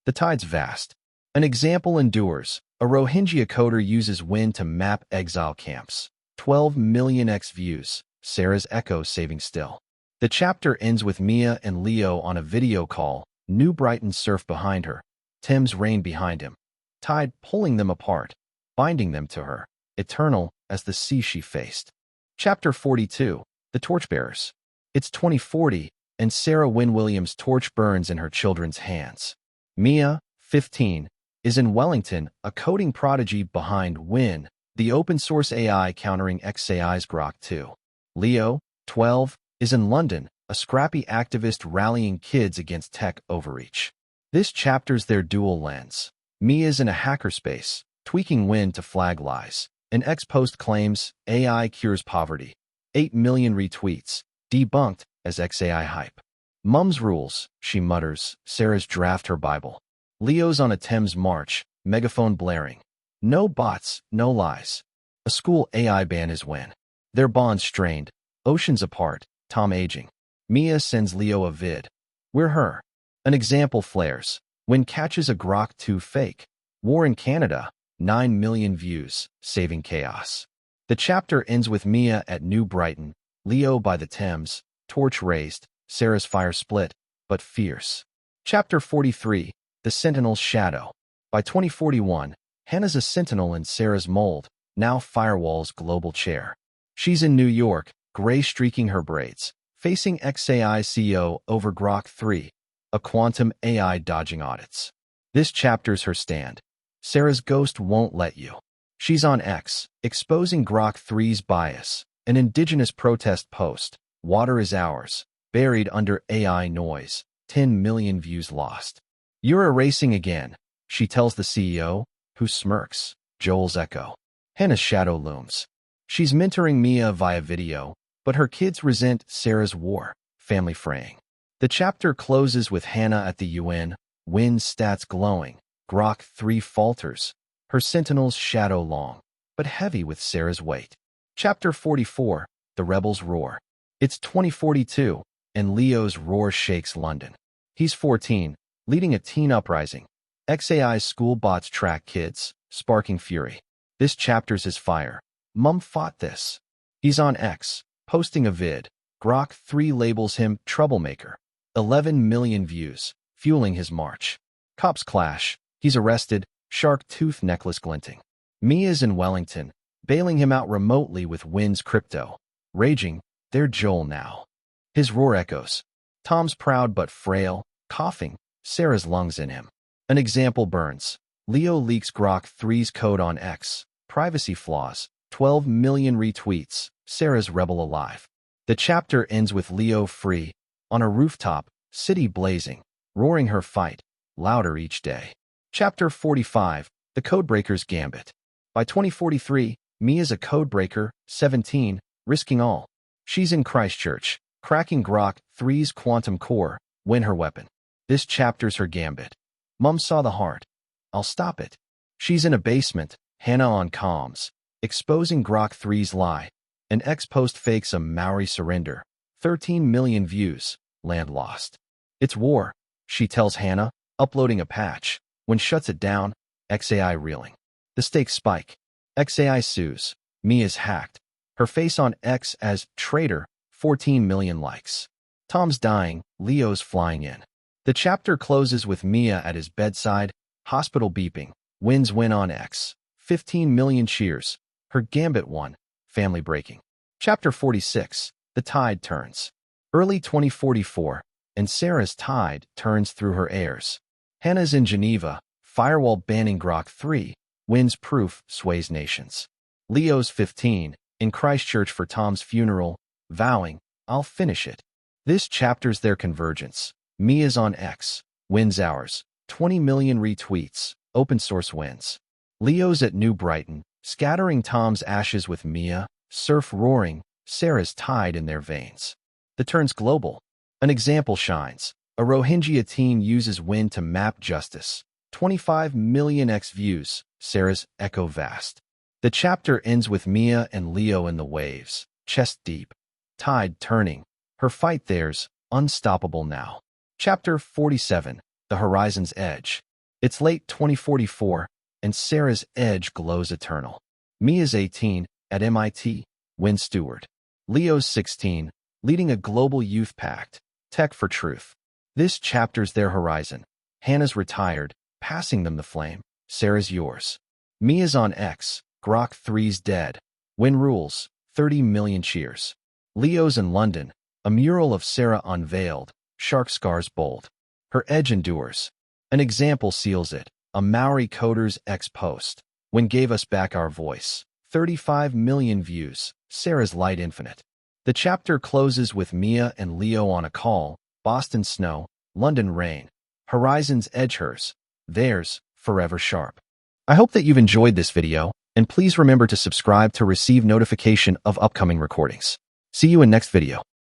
The tide's vast. An example endures. A Rohingya coder uses Win to map exile camps. 12 million X views. Sarah's echo saving still. The chapter ends with Mia and Leo on a video call. New Brighton surf behind her. Thames rain behind him. Tide pulling them apart, binding them to her. Eternal as the sea she faced. Chapter 42. The Torchbearers. It's 2040, and Sarah Wynn-Williams' torch burns in her children's hands. Mia, 15, is in Wellington, a coding prodigy behind Win, the open-source AI countering XAI's Grok 2. Leo, 12, is in London, a scrappy activist rallying kids against tech overreach. This chapter's their dual lens. Mia's in a hackerspace, tweaking Win to flag lies. An X-post claims AI cures poverty. 8 million retweets, debunked as XAI hype. Mum's rules, she mutters, Sarah's draft her Bible. Leo's on a Thames march, megaphone blaring. No bots, no lies. A school AI ban is when. Their bonds strained, oceans apart, Tom aging. Mia sends Leo a vid. We're her. An example flares. When catches a Grok 2 fake. War in Canada, 9 million views, saving chaos. The chapter ends with Mia at New Brighton, Leo by the Thames, torch raised, Sarah's fire split, but fierce. Chapter 43. The Sentinel's Shadow. By 2041, Hannah's a sentinel in Sarah's mold, now Firewall's global chair. She's in New York, gray streaking her braids, facing XAI CEO over Grok 3, a quantum AI dodging audits. This chapter's her stand. Sarah's ghost won't let you. She's on X, exposing Grok 3's bias, an indigenous protest post. Water is ours, buried under AI noise, 10 million views lost. You're erasing again, she tells the CEO, who smirks. Joel's echo. Hannah's shadow looms. She's mentoring Mia via video, but her kids resent Sarah's war, family fraying. The chapter closes with Hannah at the UN, Win stats glowing. Grok 3 falters, her sentinel's shadow long, but heavy with Sarah's weight. Chapter 44. The Rebels Roar. It's 2042, and Leo's roar shakes London. He's 14, leading a teen uprising. XAI's school bots track kids, sparking fury. This chapter's his fire. Mum fought this. He's on X, posting a vid. Grok 3 labels him troublemaker. 11 million views, fueling his march. Cops clash. He's arrested, shark tooth necklace glinting. Mia's in Wellington, bailing him out remotely with Win's crypto. Raging, they're Joel now. His roar echoes. Tom's proud but frail, coughing, Sarah's lungs in him. An example burns. Leo leaks Grok 3's code on X. Privacy flaws. 12 million retweets. Sarah's rebel alive. The chapter ends with Leo free, on a rooftop, city blazing, roaring her fight, louder each day. Chapter 45. The Codebreaker's Gambit. By 2043, Mia's a codebreaker, 17, risking all. She's in Christchurch, cracking Grok 3's quantum core, win her weapon. This chapter's her gambit. Mum saw the heart. I'll stop it. She's in a basement, Hannah on comms, exposing Grok 3's lie. An X-post fakes a Maori surrender. 13 million views, land lost. It's war, she tells Hannah, uploading a patch. When shuts it down, XAI reeling. The stakes spike. XAI sues. Mia's hacked. Her face on X as traitor, 14 million likes. Tom's dying, Leo's flying in. The chapter closes with Mia at his bedside, hospital beeping. Wins win on X. 15 million cheers. Her gambit won. Family breaking. Chapter 46. The tide turns. Early 2044, and Sarah's tide turns through her heirs. Hannah's in Geneva. Firewall banning Grok 3. Wins proof sways nations. Leo's 15, in Christchurch for Tom's funeral, vowing, I'll finish it. This chapter's their convergence. Mia's on X. Wins ours. 20 million retweets. Open source wins. Leo's at New Brighton, scattering Tom's ashes with Mia, surf roaring, Sarah's tide in their veins. The turn's global. An example shines. A Rohingya teen uses wind to map justice. 25 million X views. Sarah's echo vast. The chapter ends with Mia and Leo in the waves, chest deep. Tide turning. Her fight theirs, unstoppable now. Chapter 47. The Horizon's Edge. It's late 2044, and Sarah's edge glows eternal. Mia's 18, at MIT, Win Steward. Leo's 16, leading a global youth pact, Tech for Truth. This chapter's their horizon. Hannah's retired, passing them the flame. Sarah's yours. Mia's on X, Grok 3's dead. Win rules, 30 million cheers. Leo's in London, a mural of Sarah unveiled, shark scars bold. Her edge endures. An example seals it, a Maori coder's X post. Win gave us back our voice. 35 million views, Sarah's light infinite. The chapter closes with Mia and Leo on a call, Boston snow, London rain. Horizon's edge hers, theirs, forever sharp. I hope that you've enjoyed this video, and please remember to subscribe to receive notification of upcoming recordings. See you in next video.